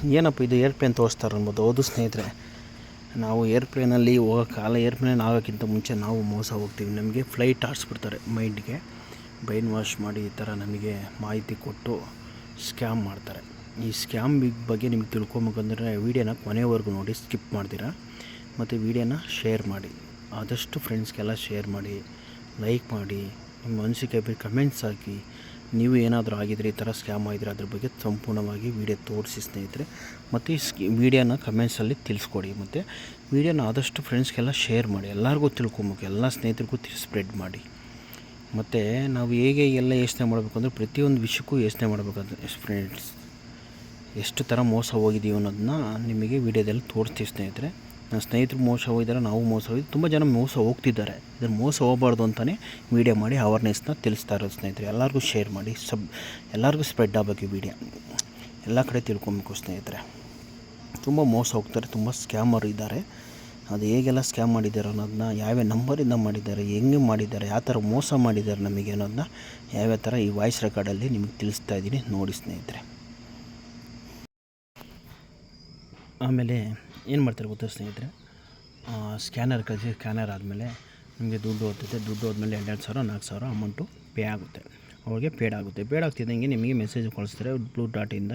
ಏನಪ್ಪ ಇದು ಏರ್ಪ್ಲೇನ್ ತೋರಿಸ್ತಾರೆ ಅನ್ಬೋದು. ಹೌದು ಸ್ನೇಹಿತರೆ, ನಾವು ಏರ್ಪ್ಲೇನಲ್ಲಿ ಏರ್ಪ್ಲೇನ್ ಆಗೋಕ್ಕಿಂತ ಮುಂಚೆ ನಾವು ಮೋಸ ಹೋಗ್ತೀವಿ. ನಮಗೆ ಫ್ಲೈಟ್ ಆಡಿಸ್ಬಿಡ್ತಾರೆ, ಮೈಂಡ್ಗೆ ಬ್ರೈನ್ ವಾಶ್ ಮಾಡಿ ಈ ಥರ ನಮಗೆ ಮಾಹಿತಿ ಕೊಟ್ಟು ಸ್ಕ್ಯಾಮ್ ಮಾಡ್ತಾರೆ. ಈ ಸ್ಕ್ಯಾಮ್ ಬಗ್ಗೆ ನಿಮಗೆ ತಿಳ್ಕೊಬೇಕಂದ್ರೆ ವೀಡಿಯೋನ ಕೊನೆವರೆಗೂ ನೋಡಿ, ಸ್ಕಿಪ್ ಮಾಡ್ತೀರಾ. ಮತ್ತು ವೀಡಿಯೋನ ಶೇರ್ ಮಾಡಿ, ಆದಷ್ಟು ಫ್ರೆಂಡ್ಸ್ಗೆಲ್ಲ ಶೇರ್ ಮಾಡಿ, ಲೈಕ್ ಮಾಡಿ, ನಿಮ್ಮ ಅನಿಸಿಕೆ ಕಮೆಂಟ್ಸ್ ಹಾಕಿ. ನೀವು ಏನಾದರೂ ಆಗಿದರೆ, ಈ ಥರ ಸ್ಕ್ಯಾಮ್ ಆಗಿದ್ರೆ ಅದ್ರ ಬಗ್ಗೆ ಸಂಪೂರ್ಣವಾಗಿ ವೀಡಿಯೋ ತೋರಿಸಿ ಸ್ನೇಹಿತರೆ. ಮತ್ತು ಈ ವೀಡಿಯೋನ ಕಮೆಂಟ್ಸಲ್ಲಿ ತಿಳಿಸ್ಕೊಡಿ. ಮತ್ತು ವೀಡಿಯೋನ ಆದಷ್ಟು ಫ್ರೆಂಡ್ಸ್ಗೆಲ್ಲ ಶೇರ್ ಮಾಡಿ, ಎಲ್ಲರಿಗೂ ತಿಳ್ಕೊಬೇಕು, ಎಲ್ಲ ಸ್ನೇಹಿತರಿಗೂ ಸ್ಪ್ರೆಡ್ ಮಾಡಿ. ಮತ್ತು ನಾವು ಹೇಗೆ ಎಲ್ಲ ಯೋಚನೆ ಮಾಡಬೇಕು ಅಂದರೆ, ಪ್ರತಿಯೊಂದು ವಿಷಯಕ್ಕೂ ಯೋಚನೆ ಮಾಡಬೇಕಾದ್ರೆ ಫ್ರೆಂಡ್ಸ್, ಎಷ್ಟು ಥರ ಮೋಸ ಹೋಗಿದ್ದೀವಿ ಅನ್ನೋದನ್ನ ನಿಮಗೆ ವೀಡಿಯೋದಲ್ಲಿ ತೋರಿಸ್ತೀವಿ ಸ್ನೇಹಿತರೆ. ನನ್ನ ಸ್ನೇಹಿತರು ಮೋಸ ಹೋಗಿದ್ದಾರೆ, ನಾವು ಮೋಸ ಹೋಗಿದ್ದು, ತುಂಬ ಜನ ಮೋಸ ಹೋಗ್ತಿದ್ದಾರೆ. ಇದನ್ನು ಮೋಸ ಹೋಗಬಾರ್ದು ಅಂತಲೇ ವೀಡಿಯೋ ಮಾಡಿ ಅವೇರ್ನೆಸ್ನ ತಿಳಿಸ್ತಾ ಇರೋದು ಸ್ನೇಹಿತರೆ. ಎಲ್ಲರಿಗೂ ಶೇರ್ ಮಾಡಿ, ಎಲ್ಲರಿಗೂ ಸ್ಪ್ರೆಡ್ ಆಗಬೇಕು ಈ ವಿಡಿಯೋ, ಎಲ್ಲ ಕಡೆ ತಿಳ್ಕೊಬೇಕು ಸ್ನೇಹಿತರೆ. ತುಂಬ ಮೋಸ ಹೋಗ್ತಾರೆ, ತುಂಬ ಸ್ಕ್ಯಾಮರ್ ಇದ್ದಾರೆ. ಅದು ಹೇಗೆಲ್ಲ ಸ್ಕ್ಯಾಮ್ ಮಾಡಿದ್ದಾರೆ ಅನ್ನೋದನ್ನ, ಯಾವ್ಯಾವ ನಂಬರಿಂದ ಮಾಡಿದ್ದಾರೆ, ಹೆಂಗೆ ಮಾಡಿದ್ದಾರೆ, ಯಾವ ಥರ ಮೋಸ ಮಾಡಿದ್ದಾರೆ ನಮಗೆ ಅನ್ನೋದನ್ನ ಯಾವ್ಯಾವ ಥರ ಈ ವಾಯ್ಸ್ ರೆಕಾರ್ಡಲ್ಲಿ ನಿಮಗೆ ತಿಳಿಸ್ತಾ ಇದ್ದೀನಿ, ನೋಡಿ ಸ್ನೇಹಿತರೆ. ಆಮೇಲೆ ಏನು ಮಾಡ್ತಾರೆ ಗೊತ್ತಾ ಸ್ನೇಹಿತರೆ, ಸ್ಕ್ಯಾನರ್ ಕಳಿಸಿ, ಸ್ಕ್ಯಾನರ್ ಆದಮೇಲೆ ನಿಮಗೆ ದುಡ್ಡು ಹೋಗ್ತೈತೆ. ದುಡ್ಡು ಹೋದ್ಮೇಲೆ 2,000 4,000 ಅಮೌಂಟು ಪೇ ಆಗುತ್ತೆ, ಅವ್ರಿಗೆ ಪೇಡ್ ಆಗುತ್ತೆ. ಪೇಡ್ ಆಗ್ತಿದ್ದಂಗೆ ನಿಮಗೆ ಮೆಸೇಜ್ ಕಳಿಸ್ತಾರೆ ಬ್ಲೂ ಡಾಟಿಂದ.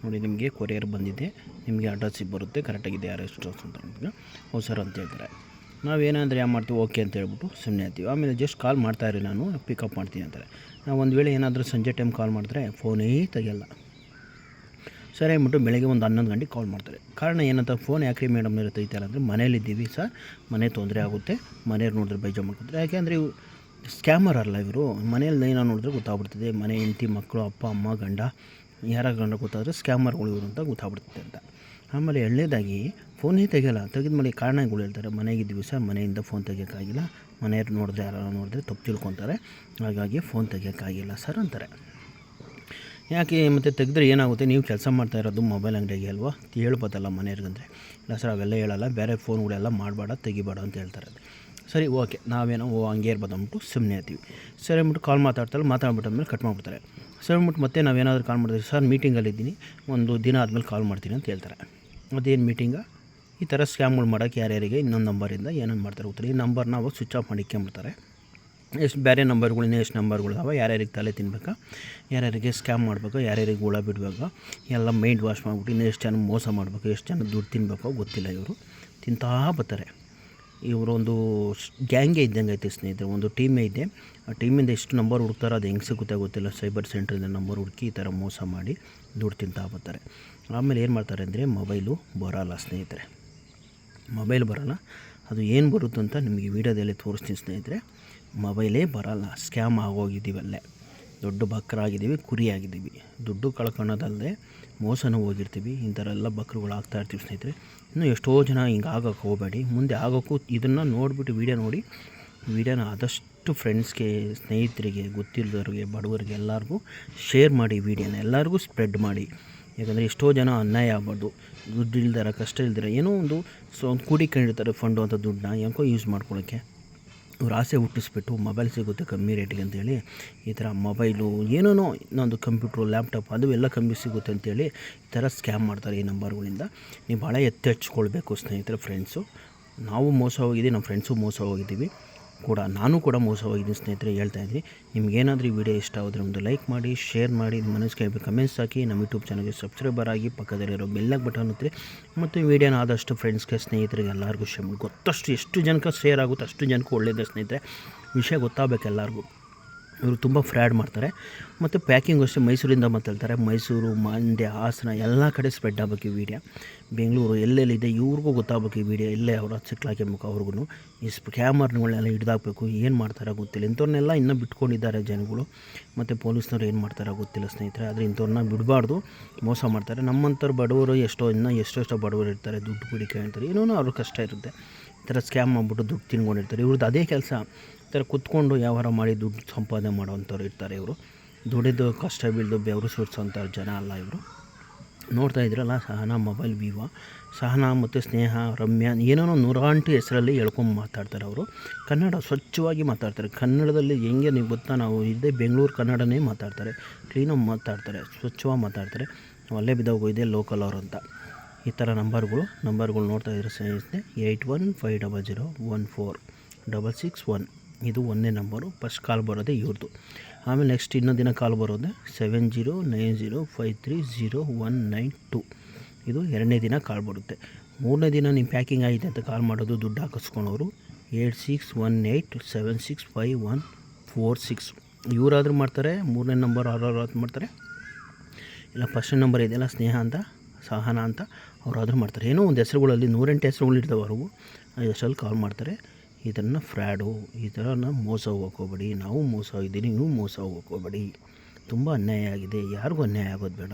ನೋಡಿ, ನಿಮಗೆ ಕೊರಿಯರ್ ಬಂದಿದೆ, ನಿಮಗೆ ಅಡ್ರೆಸ್ಸಿಗೆ ಬರುತ್ತೆ, ಕರೆಕ್ಟಾಗಿದೆ ಯಾರು ಎಷ್ಟು ಅಂತ ಹೌದು ಸರ್ ಅಂತ ಹೇಳ್ತಾರೆ. ನಾವೇನಂದರೆ ಏನು ಮಾಡ್ತೀವಿ, ಓಕೆ ಅಂತ ಹೇಳ್ಬಿಟ್ಟು ಸುಮ್ಮನೆ ಆಗ್ತೀವಿ. ಆಮೇಲೆ ಜಸ್ಟ್ ಕಾಲ್ ಮಾಡ್ತಾಯಿರಿ, ನಾನು ಪಿಕಪ್ ಮಾಡ್ತೀನಿ ಅಂತಾರೆ. ನಾವು ಒಂದು ವೇಳೆ ಏನಾದರೂ ಸಂಜೆ ಟೈಮ್ ಕಾಲ್ ಮಾಡಿದ್ರೆ ಫೋನೇ ತೆಗೆಯಲ್ಲ. ಸರಿ ಅಂದ್ಬಿಟ್ಟು ಬೆಳಗ್ಗೆ ಒಂದು 11 ಗಂಟೆಗೆ ಕಾಲ್ ಮಾಡ್ತಾರೆ. ಕಾರಣ ಏನಂತ, ಫೋನ್ ಯಾಕ್ರಿ ಮೇಡಮ್ ತೆಗಿತಾರೆ ಅಂದರೆ, ಮನೇಲಿದ್ದೀವಿ ಸರ್, ಮನೆ ತೊಂದರೆ ಆಗುತ್ತೆ, ಮನೆಯವ್ರು ನೋಡಿದ್ರೆ ಬೇಜಾರು ಮಾಡ್ಕೊತಾರೆ. ಯಾಕೆಂದರೆ ಇವು ಸ್ಕ್ಯಾಮರ್ ಅಲ್ಲ, ಇವರು ಮನೇಲಿ ಏನೋ ನೋಡಿದ್ರೆ ಗೊತ್ತಾಗ್ಬಿಡ್ತದೆ. ಮನೆ ಹೆಂಡತಿ ಮಕ್ಕಳು ಅಪ್ಪ ಅಮ್ಮ ಗಂಡ ಯಾರ ಗಂಡ ಗೊತ್ತಾದರೆ ಸ್ಕ್ಯಾಮರ್ಗಳು ಇವರು ಅಂತ ಗೊತ್ತಾಗ್ಬಿಡ್ತದೆ ಅಂತ. ಆಮೇಲೆ ಎರಡನೇದಾಗಿ ಫೋನೇ ತೆಗೆಯಲ್ಲ. ತೆಗೆದ್ಮೇಲೆ ಕಾರಣಗಳು ಹೇಳ್ತಾರೆ, ಮನೆಗಿದ್ದೀವಿ ಸರ್, ಮನೆಯಿಂದ ಫೋನ್ ತೆಗಿಯೋಕ್ಕಾಗಿಲ್ಲ, ಮನೆಯವ್ರು ನೋಡಿದ್ರೆ ಯಾರು ನೋಡಿದ್ರೆ ತಪ್ಪು ತಿಳ್ಕೊತಾರೆ, ಹಾಗಾಗಿ ಫೋನ್ ತೆಗಿಯೋಕ್ಕಾಗಿಲ್ಲ ಸರ್ ಅಂತಾರೆ. ಯಾಕೆ ಮತ್ತು ತೆಗೆದ್ರೆ ಏನಾಗುತ್ತೆ, ನೀವು ಕೆಲಸ ಮಾಡ್ತಾ ಇರೋದು ಮೊಬೈಲ್ ಅಂಗಡಿಗೆ ಅಲ್ವಾ, ಹೇಳ್ಬೋದಲ್ಲ ಮನೆಯವ್ರಿಗಂದರೆ. ಇಲ್ಲ ಸರ್ ಅವೆಲ್ಲ ಹೇಳಲ್ಲ, ಬೇರೆ ಫೋನ್ಗಳೆಲ್ಲ ಮಾಡಬೇಡ, ತೆಗಿಬೇಡ ಅಂತ ಹೇಳ್ತಾರೆ. ಸರಿ ಓಕೆ, ನಾವೇನೋ ಹಂಗೆ ಇರ್ಬೋದು ಅಂದ್ಬಿಟ್ಟು ಸುಮ್ಮನೆ ಇರ್ತೀವಿ. ಸರಿ ಅಂದ್ಬಿಟ್ಟು ಕಾಲ್ ಮಾತಾಡ್ಬಿಟ್ಟಾದ್ಮೇಲೆ ಕಟ್ ಮಾಡಿಬಿಡ್ತಾರೆ. ಸರಿ ಅಂದ್ಬಿಟ್ಟು ಮತ್ತೆ ನಾವೇನಾದರೂ ಕಾಲ್ ಮಾಡಿದ್ರೆ, ಸರ್ ಮೀಟಿಂಗಲ್ಲಿದ್ದೀನಿ, ಒಂದು ದಿನ ಆದಮೇಲೆ ಕಾಲ್ ಮಾಡ್ತೀನಿ ಅಂತ ಹೇಳ್ತಾರೆ. ಅದೇನು ಮೀಟಿಂಗ, ಈ ಥರ ಸ್ಕ್ಯಾಮ್ಗಳು ಮಾಡೋಕ್ಕೆ ಯಾರ್ಯಾರಿಗೆ ಇನ್ನೊಂದು ನಂಬರಿಂದ ಏನೇನು ಮಾಡ್ತಾರೆ ಗೊತ್ತಿಲ್ಲ. ಈ ನಂಬರ್ನ ಅವಾಗ ಸ್ವಿಚ್ ಆಫ್ ಮಾಡಿಕ್ಕೊಂಬಿಡ್ತಾರೆ. ಎಷ್ಟು ಬೇರೆ ನಂಬರ್ಗಳು, ಇನ್ನೂ ಎಷ್ಟು ನಂಬರ್ಗಳು ಅವ, ಯಾರ್ಯಾರಿಗೆ ತಲೆ ತಿನ್ಬೇಕಾ, ಯಾರ್ಯಾರಿಗೆ ಸ್ಕ್ಯಾಮ್ ಮಾಡಬೇಕು, ಯಾರ್ಯಾರಿಗೆ ಹುಳ ಬಿಡಬೇಕು, ಎಲ್ಲ ಮೈಂಡ್ ವಾಶ್ ಮಾಡಿಬಿಟ್ಟು ಇನ್ನೂ ಎಷ್ಟು ಜನ ಮೋಸ ಮಾಡಬೇಕು, ಎಷ್ಟು ಜನ ದುಡ್ಡು ತಿನ್ನಬೇಕೋ ಗೊತ್ತಿಲ್ಲ. ಇವರು ತಿಂತಾ ಬರ್ತಾರೆ. ಇವರೊಂದು ಗ್ಯಾಂಗೇ ಇದ್ದಂಗೆ ಐತೆ ಸ್ನೇಹಿತರೆ, ಒಂದು ಟೀಮೇ ಇದೆ. ಆ ಟೀಮಿಂದ ಎಷ್ಟು ನಂಬರ್ ಹುಡುಕ್ತಾರೋ ಅದು ಹೆಂಗೆ ಸಿಗುತ್ತೆ ಗೊತ್ತಿಲ್ಲ. ಸೈಬರ್ ಸೆಂಟ್ರಿಂದ ನಂಬರ್ ಹುಡುಕಿ ಈ ಥರ ಮೋಸ ಮಾಡಿ ದುಡ್ಡು ತಿಂತಾ ಬರ್ತಾರೆ. ಆಮೇಲೆ ಏನು ಮಾಡ್ತಾರೆ ಅಂದರೆ, ಮೊಬೈಲು ಬರೋಲ್ಲ ಸ್ನೇಹಿತರೆ, ಮೊಬೈಲ್ ಬರೋಲ್ಲ. ಅದು ಏನು ಬರುತ್ತೆ ಅಂತ ನಿಮಗೆ ವೀಡಿಯೋದಲ್ಲಿ ತೋರಿಸ್ತೀನಿ ಸ್ನೇಹಿತರೆ. ಮೊಬೈಲೇ ಬರೋಲ್ಲ, ಸ್ಕ್ಯಾಮ್ ಆಗೋಗಿದ್ದೀವಲ್ಲೇ, ದೊಡ್ಡ ಬಕ್ರಾಗಿದ್ದೀವಿ, ಕುರಿಯಾಗಿದ್ದೀವಿ, ದುಡ್ಡು ಕಳ್ಕೊಳ್ಳೋದಲ್ಲದೆ ಮೋಸನೂ ಹೋಗಿರ್ತೀವಿ. ಈ ಥರ ಎಲ್ಲ ಬಕ್ರುಗಳು ಆಗ್ತಾಯಿರ್ತೀವಿ ಸ್ನೇಹಿತರೆ. ಇನ್ನೂ ಎಷ್ಟೋ ಜನ ಹಿಂಗೆ ಆಗೋಕ್ಕೆ ಹೋಗಬೇಡಿ, ಮುಂದೆ ಆಗೋಕ್ಕೂ ಇದನ್ನು ನೋಡಿಬಿಟ್ಟು ವೀಡಿಯೋ ನೋಡಿ, ವೀಡಿಯೋನ ಆದಷ್ಟು ಫ್ರೆಂಡ್ಸ್ಗೆ, ಸ್ನೇಹಿತರಿಗೆ, ಗೊತ್ತಿಲ್ಲದವ್ರಿಗೆ, ಬಡವರಿಗೆ ಎಲ್ಲರಿಗೂ ಶೇರ್ ಮಾಡಿ, ವೀಡಿಯೋನ ಎಲ್ಲರಿಗೂ ಸ್ಪ್ರೆಡ್ ಮಾಡಿ. ಯಾಕಂದರೆ ಎಷ್ಟೋ ಜನ ಅನ್ಯಾಯ ಆಗ್ಬಾರ್ದು. ದುಡ್ಡು ಇಲ್ದಾರ, ಕಷ್ಟ ಇಲ್ದಿರ, ಏನೋ ಒಂದು ಕೂಡಿಕೊಂಡಿರ್ತಾರೆ ಫಂಡು ಅಂತ ದುಡ್ಡನ್ನ ಯಾಕೋ ಯೂಸ್ ಮಾಡ್ಕೊಳ್ಳೋಕ್ಕೆ. ಇವ್ರು ಆಸೆ ಹುಟ್ಟಿಸ್ಬಿಟ್ಟು ಮೊಬೈಲ್ ಸಿಗುತ್ತೆ ಕಮ್ಮಿ ರೇಟಿಗೆ ಅಂತೇಳಿ ಈ ಥರ ಮೊಬೈಲು ಏನೇನೋ ಇನ್ನೊಂದು ಕಂಪ್ಯೂಟ್ರು, ಲ್ಯಾಪ್ಟಾಪ್ ಅದು ಎಲ್ಲ ಕಮ್ಮಿ ಸಿಗುತ್ತೆ ಅಂತೇಳಿ ಈ ಥರ ಸ್ಕ್ಯಾಮ್ ಮಾಡ್ತಾರೆ ಈ ನಂಬರ್ಗಳಿಂದ. ನೀವು ಭಾಳ ಎಚ್ಚೆಚ್ಕೊಳ್ಬೇಕು ಸ್ನೇಹಿತರೆ. ಫ್ರೆಂಡ್ಸು, ನಾವು ಮೋಸ ಹೋಗಿದ್ದೀವಿ, ನಮ್ಮ ಫ್ರೆಂಡ್ಸು ಮೋಸ ಹೋಗಿದ್ದೀವಿ ಕೂಡ, ನಾನು ಕೂಡ ಮೋಸ ಹೋಗಿದ್ದೀನಿ ಸ್ನೇಹಿತರೆ, ಹೇಳ್ತಾಯಿದ್ದೀನಿ. ನಿಮ್ಗೇನಾದರೂ ಈ ವಿಡಿಯೋ ಇಷ್ಟ ಆದರೆ ಒಂದು ಲೈಕ್ ಮಾಡಿ, ಶೇರ್ ಮಾಡಿ, ನಿಮ್ಮ ಮನಸ್ಸಿಗೆ ಕಮೆಂಟ್ಸ್ ಹಾಕಿ, ನಮ್ಮ ಯೂಟ್ಯೂಬ್ ಚಾನಲ್ಗೆ ಸಬ್ಸ್ಕ್ರೈಬರ್ ಆಗಿ, ಪಕ್ಕದಲ್ಲಿರೋ ಬೆಲ್ಲಕ್ಕೆ ಬಟನ್ ಒತ್ತಿರಿ. ಮತ್ತು ಈ ವಿಡಿಯೋನ ಆದಷ್ಟು ಫ್ರೆಂಡ್ಸ್ಗೆ, ಸ್ನೇಹಿತರಿಗೆ ಎಲ್ಲರಿಗೂ ಗೊತ್ತಷ್ಟು, ಎಷ್ಟು ಜನಕ್ಕೆ ಶೇರ್ ಆಗುತ್ತೆ ಅಷ್ಟು ಜನಕ್ಕೆ ಒಳ್ಳೆಯದೇ ಸ್ನೇಹಿತರೆ. ವಿಷಯ ಗೊತ್ತಾಗಬೇಕು ಎಲ್ಲರಿಗೂ. ಇವರು ತುಂಬ ಫ್ರಾಡ್ ಮಾಡ್ತಾರೆ. ಮತ್ತು ಪ್ಯಾಕಿಂಗ್ ಅಷ್ಟೇ ಮೈಸೂರಿಂದ ಮಾತಾಡ್ತಾರೆ. ಮೈಸೂರು, ಮಂಡ್ಯ, ಹಾಸನ ಎಲ್ಲ ಕಡೆ ಸ್ಪ್ರೆಡ್ ಆಗಬೇಕು ಈ ವಿಡಿಯೋ. ಬೆಂಗಳೂರು ಎಲ್ಲೆಲ್ಲಿದೆ ಇವ್ರಿಗೂ ಗೊತ್ತಾಗಬೇಕು ಈ ವಿಡಿಯೋ, ಎಲ್ಲೇ ಅವರ ಸಿಕ್ಲಾಕಬೇಕು. ಅವ್ರಿಗೂ ಈ ಸ್ಕ್ಯಾಮರ್ಗಳನ್ನೆಲ್ಲ ಹಿಡಿದಾಕಬೇಕು. ಏನು ಮಾಡ್ತಾರೆ ಗೊತ್ತಿಲ್ಲ, ಇಂಥವ್ರನ್ನೆಲ್ಲ ಇನ್ನೂ ಬಿಟ್ಕೊಂಡಿದ್ದಾರೆ ಜನಗಳು. ಮತ್ತು ಪೊಲೀಸ್ನವ್ರು ಏನು ಮಾಡ್ತಾರೆ ಗೊತ್ತಿಲ್ಲ ಸ್ನೇಹಿತರೆ. ಆದರೆ ಇಂಥವ್ರನ್ನ ಬಿಡಬಾರ್ದು, ಮೋಸ ಮಾಡ್ತಾರೆ. ನಮ್ಮಂಥವ್ರು ಬಡವರು ಎಷ್ಟೋ ಬಡವರು ಇರ್ತಾರೆ, ದುಡ್ಡು ಬಿಡಿಕೆ ಹೇಳ್ತಾರೆ, ಏನೋ ಅವ್ರ ಕಷ್ಟ ಇರುತ್ತೆ. ಈ ಥರ ಸ್ಕ್ಯಾಮ್ ಮಾಡಿಬಿಟ್ಟು ದುಡ್ಡು ತಿನ್ಕೊಂಡಿರ್ತಾರೆ. ಇವ್ರದ್ದು ಅದೇ ಕೆಲಸ. ಈ ಥರ ಕೂತ್ಕೊಂಡು ವ್ಯವಹಾರ ಮಾಡಿ ದುಡ್ಡು ಸಂಪಾದನೆ ಮಾಡೋವಂಥವ್ರು ಇರ್ತಾರೆ. ಇವರು ದುಡಿದು ಕಷ್ಟ ಬೀಳ್ದು ಬೆವರು ಸುರಿಸೋಂಥ ಜನ ಅಲ್ಲ ಇವರು. ನೋಡ್ತಾ ಇದ್ರಲ್ಲ, ಸಹನಾ ಮೊಬೈಲ್ ವಿವೋ, ಸಹನಾ ಮತ್ತು ಸ್ನೇಹ, ರಮ್ಯಾ, ಏನೇನೋ 108 ಹೆಸರಲ್ಲಿ ಹೇಳ್ಕೊಂಡು ಮಾತಾಡ್ತಾರೆ ಅವರು. ಕನ್ನಡ ಸ್ವಚ್ಛವಾಗಿ ಮಾತಾಡ್ತಾರೆ. ಕನ್ನಡದಲ್ಲಿ ಹೆಂಗೆ ನೀವು ಗೊತ್ತಾ, ನಾವು ಇದ್ದೇ ಬೆಂಗಳೂರು ಕನ್ನಡನೇ ಮಾತಾಡ್ತಾರೆ, ಕ್ಲೀನಾಗಿ ಮಾತಾಡ್ತಾರೆ, ಸ್ವಚ್ಛವಾಗಿ ಮಾತಾಡ್ತಾರೆ. ಅಲ್ಲೇ ಬಿದ್ದೋಗಿದೆ ಲೋಕಲ್ ಅವರು ಅಂತ. ಈ ಥರ ನಂಬರ್ಗಳು ನೋಡ್ತಾ ಇದ್ರೆ ಸ್ನೇಹಿತರೆ 8150146661 ಇದು ಒಂದನೇ ನಂಬರು. ಫಸ್ಟ್ ಕಾಲ್ ಬರೋದೇ ಇವ್ರದ್ದು. ಆಮೇಲೆ ನೆಕ್ಸ್ಟ್ ಇನ್ನೊಂದು ದಿನ ಕಾಲ್ ಬರೋದೆ 7090530192 ಇದು ಎರಡನೇ ದಿನ ಕಾಲ್ ಬರುತ್ತೆ. ಮೂರನೇ ದಿನ ನಿಮ್ಮ ಪ್ಯಾಕಿಂಗ್ ಆಗಿದೆ ಅಂತ ಕಾಲ್ ಮಾಡೋದು ದುಡ್ಡು ಹಾಕಿಸ್ಕೊಳೋರು 8618765146 ಇವರಾದರೂ ಮಾಡ್ತಾರೆ. ಮೂರನೇ ನಂಬರ್ ಅವ್ರು ಮಾಡ್ತಾರೆ. ಇಲ್ಲ ಫಸ್ಟ್ನೇ ನಂಬರ್ ಇದೆಯಲ್ಲ ಸ್ನೇಹ ಅಂತ ಸಹನ ಅಂತ ಅವರಾದರೂ ಮಾಡ್ತಾರೆ. ಏನೋ ಒಂದು ಹೆಸರುಗಳಲ್ಲಿ 108 ಹೆಸರುಗಳು ಇರ್ತವೆ ಅವ್ರಿಗೂ. ಹೆಸರಲ್ಲಿ ಕಾಲ್ ಮಾಡ್ತಾರೆ. ಇದನ್ನು ಫ್ರಾಡು, ಈ ಥರ ಮೋಸ ಹೋಗೋಬೇಡಿ. ನಾವು ಮೋಸ ಆಗಿದ್ದೀನಿ, ನೀವು ಮೋಸ ಹೋಗೋಬೇಡಿ. ತುಂಬ ಅನ್ಯಾಯ ಆಗಿದೆ, ಯಾರಿಗೂ ಅನ್ಯಾಯ ಆಗೋದು ಬೇಡ.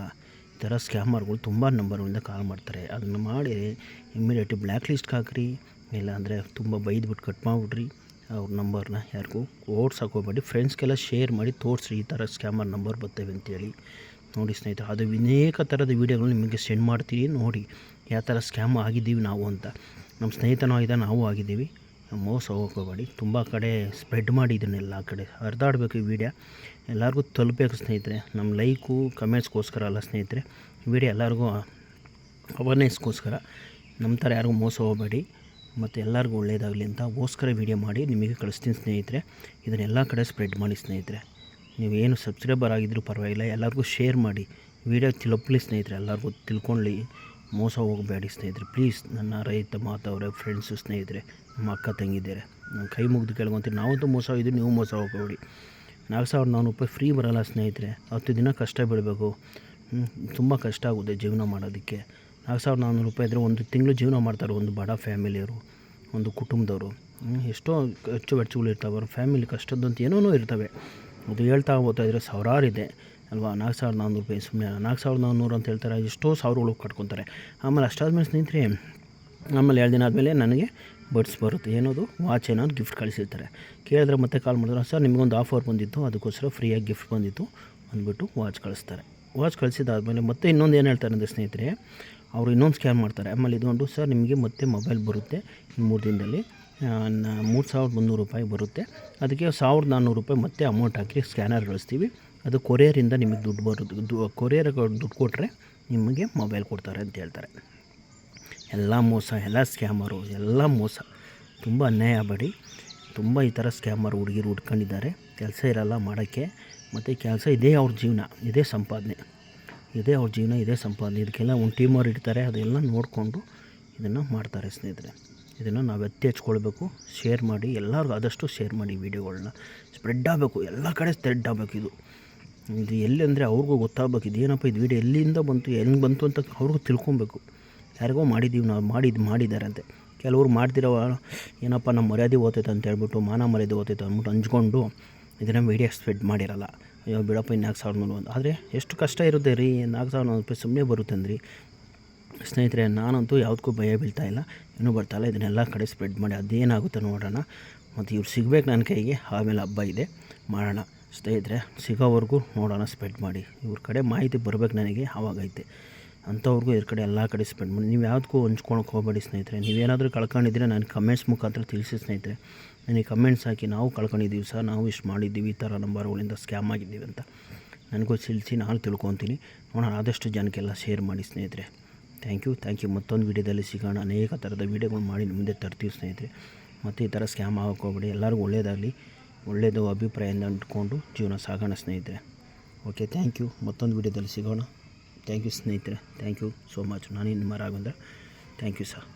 ಈ ಥರ ಸ್ಕ್ಯಾಮರ್ಗಳು ತುಂಬ ನಂಬರ್ಗಳಿಂದ ಕಾಲ್ ಮಾಡ್ತಾರೆ. ಅದನ್ನು ಮಾಡಿ ಇಮ್ಮಿಡಿಯೇಟ್ಲಿ ಬ್ಲ್ಯಾಕ್ ಲಿಸ್ಟ್ಗೆ ಹಾಕ್ರಿ, ಇಲ್ಲಾಂದರೆ ತುಂಬ ಬೈದ್ಬಿಟ್ಟು ಕಟ್ ಮಾಡಿಬಿಡ್ರಿ. ಅವ್ರ ನಂಬರ್ನ ಯಾರಿಗೂ ಓಡ್ಸೋಕೋಬೇಡಿ. ಫ್ರೆಂಡ್ಸ್ಗೆಲ್ಲ ಶೇರ್ ಮಾಡಿ ತೋರಿಸ್ರಿ ಈ ಥರ ಸ್ಕ್ಯಾಮರ್ ನಂಬರ್ ಬರ್ತವೆ ಅಂತೇಳಿ. ನೋಡಿ ಸ್ನೇಹಿತರೆ, ಅದು ಅನೇಕ ಥರದ ವೀಡಿಯೋಗಳು ನಿಮಗೆ ಸೆಂಡ್ ಮಾಡ್ತೀವಿ. ನೋಡಿ ಯಾವ ಥರ ಸ್ಕ್ಯಾಮ್ ಆಗಿದ್ದೀವಿ ನಾವು ಅಂತ. ನಮ್ಮ ಸ್ನೇಹಿತನೂ ಆಗಿದೆ, ನಾವು ಆಗಿದ್ದೀವಿ. ಮೋಸ ಹೋಗೋಬೇಡಿ. ತುಂಬ ಕಡೆ ಸ್ಪ್ರೆಡ್ ಮಾಡಿ ಇದನ್ನೆಲ್ಲ ಕಡೆ ಹರಿದಾಡಬೇಕು. ಈ ವಿಡಿಯೋ ಎಲ್ಲರಿಗೂ ತಲುಪಬೇಕು ಸ್ನೇಹಿತರೆ. ನಮ್ಮ ಲೈಕು ಕಮೆಂಟ್ಸ್ಗೋಸ್ಕರ ಅಲ್ಲ ಸ್ನೇಹಿತರೆ, ವಿಡಿಯೋ ಎಲ್ಲರಿಗೂ ಅವೇರ್ನೆಸ್ಗೋಸ್ಕರ. ನಮ್ಮ ಥರ ಯಾರಿಗೂ ಮೋಸ ಹೋಗಬೇಡಿ ಮತ್ತು ಎಲ್ಲರಿಗೂ ಒಳ್ಳೆಯದಾಗಲಿ ಅಂತ ಗೋಸ್ಕರ ವಿಡಿಯೋ ಮಾಡಿ ನಿಮಗೆ ಕಳಿಸ್ತೀನಿ ಸ್ನೇಹಿತರೆ. ಇದನ್ನೆಲ್ಲ ಕಡೆ ಸ್ಪ್ರೆಡ್ ಮಾಡಿ ಸ್ನೇಹಿತರೆ. ನೀವೇನು ಸಬ್ಸ್ಕ್ರೈಬರ್ ಆಗಿದ್ದರೂ ಪರವಾಗಿಲ್ಲ, ಎಲ್ಲರಿಗೂ ಶೇರ್ ಮಾಡಿ. ವಿಡಿಯೋ ತಲುಪಲಿ ಸ್ನೇಹಿತರೆ, ಎಲ್ಲರಿಗೂ ತಿಳ್ಕೊಳ್ಳಿ. ಮೋಸ ಹೋಗಬೇಡಿ ಸ್ನೇಹಿತರೆ ಪ್ಲೀಸ್. ನನ್ನ ರೈತ ಮಾತವರೇ, ಫ್ರೆಂಡ್ಸು, ಸ್ನೇಹಿತರೆ, ನಮ್ಮ ಅಕ್ಕ ತಂಗಿದ್ದಾರೆ, ನಾನು ಕೈ ಮುಗಿದು ಕೇಳ್ಕೊತೀನಿ. ನಾವಂತೂ ಮೋಸ ಹೋಗಿದ್ದೀವಿ, ನೀವು ಮೋಸ ಹೋಗಬೇಡಿ. 4400 ರೂಪಾಯಿ ಫ್ರೀ ಬರೋಲ್ಲ ಸ್ನೇಹಿತರೆ. 10 ದಿನ ಕಷ್ಟ ಬೀಳಬೇಕು. ತುಂಬ ಕಷ್ಟ ಆಗುತ್ತೆ ಜೀವನ ಮಾಡೋದಕ್ಕೆ. 4400 ರೂಪಾಯಿ ಇದ್ದರೆ ಒಂದು ತಿಂಗಳು ಜೀವನ ಮಾಡ್ತಾರೆ ಒಂದು ಬಡ ಫ್ಯಾಮಿಲಿಯವರು, ಒಂದು ಕುಟುಂಬದವರು. ಎಷ್ಟೋ ಖರ್ಚು ವೆಚ್ಚಗಳು ಇರ್ತವೆ. ಅವ್ರ ಫ್ಯಾಮಿಲಿ ಕಷ್ಟದಂತ ಏನೋ ಇರ್ತವೆ. ಅದು ಹೇಳ್ತಾ ಹೋಗ್ತಾಯಿದ್ರೆ ಸಾವಿರಾರಿದೆ ಅಲ್ವಾ. 4400 ರೂಪಾಯಿ ಸುಮ್ಮನೆ 4400 ಅಂತ ಹೇಳ್ತಾರೆ. ಎಷ್ಟೋ ಸಾವಿರಗಳು ಕಟ್ಕೊತಾರೆ. ಆಮೇಲೆ ಅಷ್ಟಾದ್ಮೇಲೆ ಸ್ನೇಹಿತರೆ, ಆಮೇಲೆ 2 ದಿನ ಆದಮೇಲೆ ನನಗೆ ಬಡ್ಸ್ ಬರುತ್ತೆ. ಏನದು ವಾಚ್ ಏನಾದ್ರು ಗಿಫ್ಟ್ ಕಳಿಸಿರ್ತಾರೆ. ಕೇಳಿದ್ರೆ ಮತ್ತೆ ಕಾಲ್ ಮಾಡಿದ್ರೆ, ಸರ್ ನಿಮಗೊಂದು ಆಫರ್ ಬಂದಿತ್ತು, ಅದಕ್ಕೋಸ್ಕರ ಫ್ರೀಯಾಗಿ ಗಿಫ್ಟ್ ಬಂದಿತ್ತು ಅಂದ್ಬಿಟ್ಟು ವಾಚ್ ಕಳಿಸ್ತಾರೆ. ವಾಚ್ ಕಳಿಸಿದಾದ್ಮೇಲೆ ಮತ್ತೆ ಇನ್ನೊಂದು ಏನು ಹೇಳ್ತಾರೆ ಅಂದರೆ ಸ್ನೇಹಿತರೆ, ಅವರು ಇನ್ನೊಂದು ಸ್ಕ್ಯಾನ್ ಮಾಡ್ತಾರೆ. ಆಮೇಲೆ ಇದೊಂದು, ಸರ್ ನಿಮಗೆ ಮತ್ತೆ ಮೊಬೈಲ್ ಬರುತ್ತೆ 3 ದಿನದಲ್ಲಿ 3300 ರೂಪಾಯಿ ಬರುತ್ತೆ. ಅದಕ್ಕೆ 1400 ರೂಪಾಯಿ ಮತ್ತೆ ಅಮೌಂಟ್ ಹಾಕಿ ಸ್ಕ್ಯಾನರ್ ಕಳಿಸ್ತೀವಿ. ಅದು ಕೊರಿಯರಿಂದ ನಿಮಗೆ ದುಡ್ಡು ಬರುತ್ತೆ. ಕೊರಿಯರ್ಗೆ ದುಡ್ಡು ಕೊಟ್ಟರೆ ನಿಮಗೆ ಮೊಬೈಲ್ ಕೊಡ್ತಾರೆ ಅಂತ ಹೇಳ್ತಾರೆ. ಎಲ್ಲ ಮೋಸ, ಎಲ್ಲ ಸ್ಕ್ಯಾಮರು, ಎಲ್ಲ ಮೋಸ. ತುಂಬ ಅನ್ಯಾಯ ಆಗಬೇಡಿ. ತುಂಬ ಈ ಥರ ಸ್ಕ್ಯಾಮರ್ ಹುಡುಗಿರು ಹುಡ್ಕೊಂಡಿದ್ದಾರೆ. ಕೆಲಸ ಇರೋಲ್ಲ ಮಾಡೋಕ್ಕೆ, ಮತ್ತು ಕೆಲಸ ಇದೇ ಅವ್ರ ಜೀವನ, ಇದೇ ಸಂಪಾದನೆ, ಇದೇ ಅವ್ರ ಜೀವನ, ಇದೇ ಸಂಪಾದನೆ. ಇದಕ್ಕೆಲ್ಲ ಒಂದು ಟೀಮವ್ರು ಇರ್ತಾರೆ, ಅದೆಲ್ಲ ನೋಡಿಕೊಂಡು ಇದನ್ನು ಮಾಡ್ತಾರೆ ಸ್ನೇಹಿತರೆ. ಇದನ್ನು ನಾವು ಎತ್ತಿ ಹಚ್ಕೊಳ್ಬೇಕು. ಶೇರ್ ಮಾಡಿ, ಎಲ್ಲರಿಗೂ ಆದಷ್ಟು ಶೇರ್ ಮಾಡಿ. ವೀಡಿಯೋಗಳನ್ನ ಸ್ಪ್ರೆಡ್ ಆಗಬೇಕು, ಎಲ್ಲ ಕಡೆ ಸ್ಪ್ರೆಡ್ ಆಗಬೇಕು. ಇದು ಎಲ್ಲಿ ಅಂದರೆ ಅವ್ರಿಗೂ ಗೊತ್ತಾಗಬೇಕು, ಇದೇನಪ್ಪ ಇದು ವೀಡಿಯೋ ಎಲ್ಲಿಂದ ಬಂತು, ಹೆಂಗೆ ಬಂತು ಅಂತ ಅವ್ರಿಗೂ ತಿಳ್ಕೊಬೇಕು. ಯಾರಿಗೋ ಮಾಡಿದ್ದೀವಿ ನಾವು, ಮಾಡಿದ್ದಾರೆ ಅಂತೆ. ಕೆಲವರು ಮಾಡ್ತಿರೋ ಏನಪ್ಪ ನಮ್ಮ ಮರ್ಯಾದೆ ಓದ್ತೈತೆ ಅಂತ ಹೇಳ್ಬಿಟ್ಟು, ಮಾನ ಮರ್ಯಾದೆ ಓದ್ತೈತೆ ಅಂದ್ಬಿಟ್ಟು ಹಂಚ್ಕೊಂಡು ಇದನ್ನು ವೀಡಿಯೋ ಸ್ಪ್ರೆಡ್ ಮಾಡಿರಲ್ಲ. ಅಯ್ಯೋ ಬಿಡಪ್ಪ 4400 ಅಂತ. ಆದರೆ ಎಷ್ಟು ಕಷ್ಟ ಇರುತ್ತೆ ರೀ. 4400 ರೂಪಾಯಿ ಸುಮ್ಮನೆ ಬರುತ್ತೆ ಅಂದ್ರಿ ಸ್ನೇಹಿತರೆ. ನಾನಂತೂ ಯಾವುದಕ್ಕೂ ಭಯ ಬೀಳ್ತಾಯಿಲ್ಲ, ಇನ್ನೂ ಬರ್ತಾಯಿಲ್ಲ. ಇದನ್ನೆಲ್ಲ ಕಡೆ ಸ್ಪ್ರೆಡ್ ಮಾಡಿ, ಅದೇನಾಗುತ್ತೆ ನೋಡೋಣ. ಮತ್ತು ಇವ್ರು ಸಿಗಬೇಕು ನನ್ನ ಕೈಗೆ. ಆಮೇಲೆ ಹಬ್ಬ ಇದೆ, ಮಾಡೋಣ ಸ್ನೇಹಿತರೆ. ಸಿಗೋವರೆಗೂ ನೋಡೋಣ, ಸ್ಪ್ರೆಡ್ ಮಾಡಿ. ಇವ್ರ ಕಡೆ ಮಾಹಿತಿ ಬರಬೇಕು ನನಗೆ, ಆವಾಗೈತೆ. ಅಂಥವ್ರಿಗೂ ಇದ್ರ ಕಡೆ ಎಲ್ಲ ಕಡೆ ಸ್ಪೆಂಡ್ ಮಾಡಿ. ನೀವು ಯಾವುದಕ್ಕೂ ಹಂಚ್ಕೊಳಕ್ಕೆ ಹೋಗಬೇಡಿ ಸ್ನೇಹಿತರೆ. ನೀವೇನಾದರೂ ಕಳ್ಕೊಂಡಿದ್ರೆ ನಾನು ಕಮೆಂಟ್ಸ್ ಮುಖಾಂತರ ತಿಳಿಸಿ ಸ್ನೇಹಿತರೆ. ನನಗೆ ಕಮೆಂಟ್ಸ್ ಹಾಕಿ, ನಾವು ಕಳ್ಕೊಂಡಿದ್ದೀವಿ ಸರ್, ನಾವು ಇಷ್ಟು ಮಾಡಿದ್ದೀವಿ, ಈ ಥರ ನಂಬರ್ಗಳಿಂದ ಸ್ಕ್ಯಾಮ್ ಆಗಿದ್ದೀವಿ ಅಂತ ನನಗೂ ತಿಳಿಸಿ, ನಾನು ತಿಳ್ಕೊತೀನಿ. ನೋಡೋಣ, ಆದಷ್ಟು ಜನಕ್ಕೆಲ್ಲ ಶೇರ್ ಮಾಡಿ ಸ್ನೇಹಿತರೆ. Thank you. ಮತ್ತೊಂದು ವೀಡಿಯೋದಲ್ಲಿ ಸಿಗೋಣ. ಅನೇಕ ಥರದ ವೀಡಿಯೋಗಳು ಮಾಡಿ ಮುಂದೆ ತರ್ತೀವಿ ಸ್ನೇಹಿತರೆ. ಮತ್ತು ಈ ಥರ ಸ್ಕ್ಯಾಮ್ ಆಗೋಕ್ಕೆ ಹೋಗಬೇಡಿ. ಎಲ್ಲರಿಗೂ ಒಳ್ಳೆಯದಾಗಲಿ, ಒಳ್ಳೆಯದು ಅಭಿಪ್ರಾಯದಿಂದ ಅಂದ್ಕೊಂಡು ಜೀವನ ಸಾಗೋಣ ಸ್ನೇಹಿತರೆ. Okay, thank you. ಮತ್ತೊಂದು ವೀಡಿಯೋದಲ್ಲಿ ಸಿಗೋಣ. ಥ್ಯಾಂಕ್ ಯು ಸ್ನೇಹಿತರೆ. Thank you so much. ನಾನು ನಿಮ್ಮ ರಾಘವೇಂದ್ರ. Thank you sir.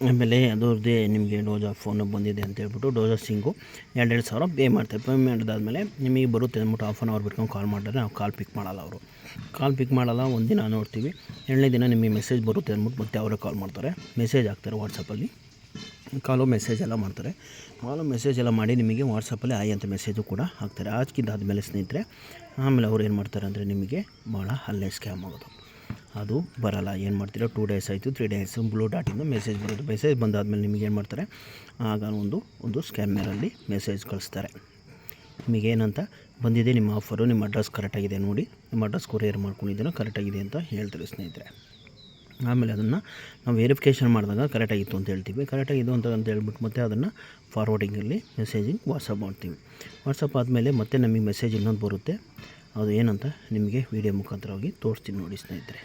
ಆಮೇಲೆ ಅದರದ್ದೇ ನಿಮಗೆ ಡೋಜಾ ಫೋನು ಬಂದಿದೆ ಅಂತ ಹೇಳ್ಬಿಟ್ಟು ಡೋಜಾ ಸಿಂಗು 2,000 ಪೇ ಮಾಡ್ತಾರೆ. ಪೇ ಮಾಡಿದಾದ್ಮೇಲೆ ನಿಮಗೆ ಬರುತ್ತೆ ಅಂದ್ಬಿಟ್ಟು 1/2 hour ಬಿಟ್ಕೊಂಡು ಕಾಲ್ ಮಾಡಿದ್ರೆ ನಾವು ಕಾಲ್ ಪಿಕ್ ಮಾಡಲ್ಲ. ಅವರು ಕಾಲ್ ಪಿಕ್ ಮಾಡಲ್ಲ. ಒಂದು ದಿನ ನೋಡ್ತೀವಿ, 2ನೇ ದಿನ ನಿಮಗೆ ಮೆಸೇಜ್ ಬರುತ್ತೆ ಅಂದ್ಬಿಟ್ಟು ಮತ್ತೆ ಅವರೇ ಕಾಲ್ ಮಾಡ್ತಾರೆ. ಮೆಸೇಜ್ ಹಾಕ್ತಾರೆ ವಾಟ್ಸಪ್ಪಲ್ಲಿ. ಕಾಲು ಮೆಸೇಜ್ ಎಲ್ಲ ಮಾಡ್ತಾರೆ. ಮೆಸೇಜ್ ಎಲ್ಲ ಮಾಡಿ ನಿಮಗೆ ವಾಟ್ಸಪ್ಪಲ್ಲಿ ಆಯ್ ಅಂತ ಮೆಸೇಜು ಕೂಡ ಹಾಕ್ತಾರೆ. ಆದ್ಮೇಲೆ ಸ್ನೇಹಿತರೆ, ಆಮೇಲೆ ಅವ್ರು ಏನು ಮಾಡ್ತಾರೆ ಅಂದರೆ ನಿಮಗೆ ಭಾಳ ಅಲ್ಲೇ ಸ್ಕ್ಯಾಮ್ ಆಗೋದು. ಅದು ಬರೋಲ್ಲ. ಏನು ಮಾಡ್ತೀರಾ, 2 days ಆಯಿತು, 3 days ಬ್ಲೂ ಡಾಟಿಂದ ಮೆಸೇಜ್ ಬರೋದು. ಮೆಸೇಜ್ ಬಂದಾದಮೇಲೆ ನಿಮಗೆ ಏನು ಮಾಡ್ತಾರೆ, ಆಗ ಒಂದು ಸ್ಕ್ಯಾನರಲ್ಲಿ ಮೆಸೇಜ್ ಕಳಿಸ್ತಾರೆ. ನಿಮಗೇನಂತ ಬಂದಿದೆ, ನಿಮ್ಮ ಆಫರು, ನಿಮ್ಮ ಅಡ್ರೆಸ್ ಕರೆಕ್ಟಾಗಿದೆ ನೋಡಿ, ನಿಮ್ಮ ಅಡ್ರೆಸ್ ಕೊರಿಯರ್ ಮಾಡ್ಕೊಂಡಿದ್ದೀನೋ ಕರೆಕ್ಟಾಗಿದೆ ಅಂತ ಹೇಳ್ತಾರೆ ಸ್ನೇಹಿತರೆ. ಆಮೇಲೆ ಅದನ್ನು ನಾವು ವೆರಿಫಿಕೇಷನ್ ಮಾಡಿದಾಗ ಕರೆಕ್ಟಾಗಿತ್ತು ಅಂತ ಹೇಳ್ತೀವಿ. ಕರೆಕ್ಟಾಗಿದ್ದು ಅಂತ ಹೇಳ್ಬಿಟ್ಟು ಮತ್ತೆ ಅದನ್ನು ಫಾರ್ವರ್ಡಿಂಗಲ್ಲಿ ಮೆಸೇಜಿಂಗ್ ವಾಟ್ಸಪ್ ಮಾಡ್ತೀವಿ. ವಾಟ್ಸಪ್ ಆದಮೇಲೆ ಮತ್ತೆ ನಮಗೆ ಮೆಸೇಜ್ ಇನ್ನೊಂದು ಬರುತ್ತೆ. ಅದು ಏನಂತ ನಿಮಗೆ ವಿಡಿಯೋ ಮುಖಾಂತರವಾಗಿ ತೋರಿಸ್ತೀನಿ ನೋಡಿ ಸ್ನೇಹಿತರೆ.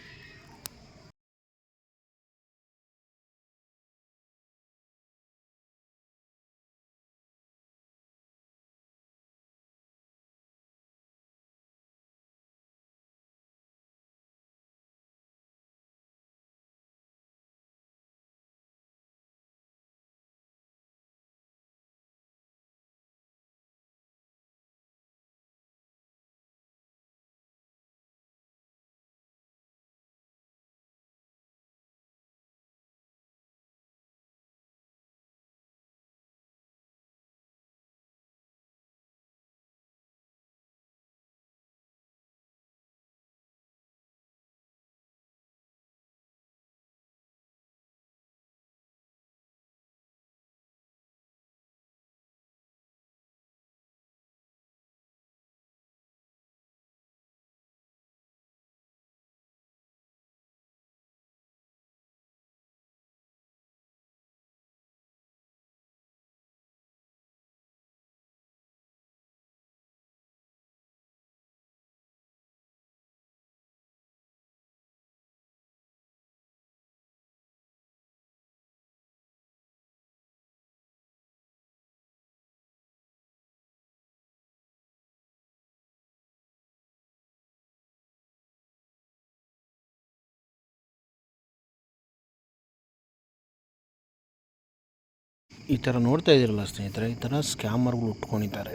ಈ ಥರ ನೋಡ್ತಾ ಇದ್ದೀರಲ್ಲ ಸ್ನೇಹಿತರೆ, ಈ ಥರ ಸ್ಕ್ಯಾಮರ್ಗಳು ಉಟ್ಕೊಂಡಿದ್ದಾರೆ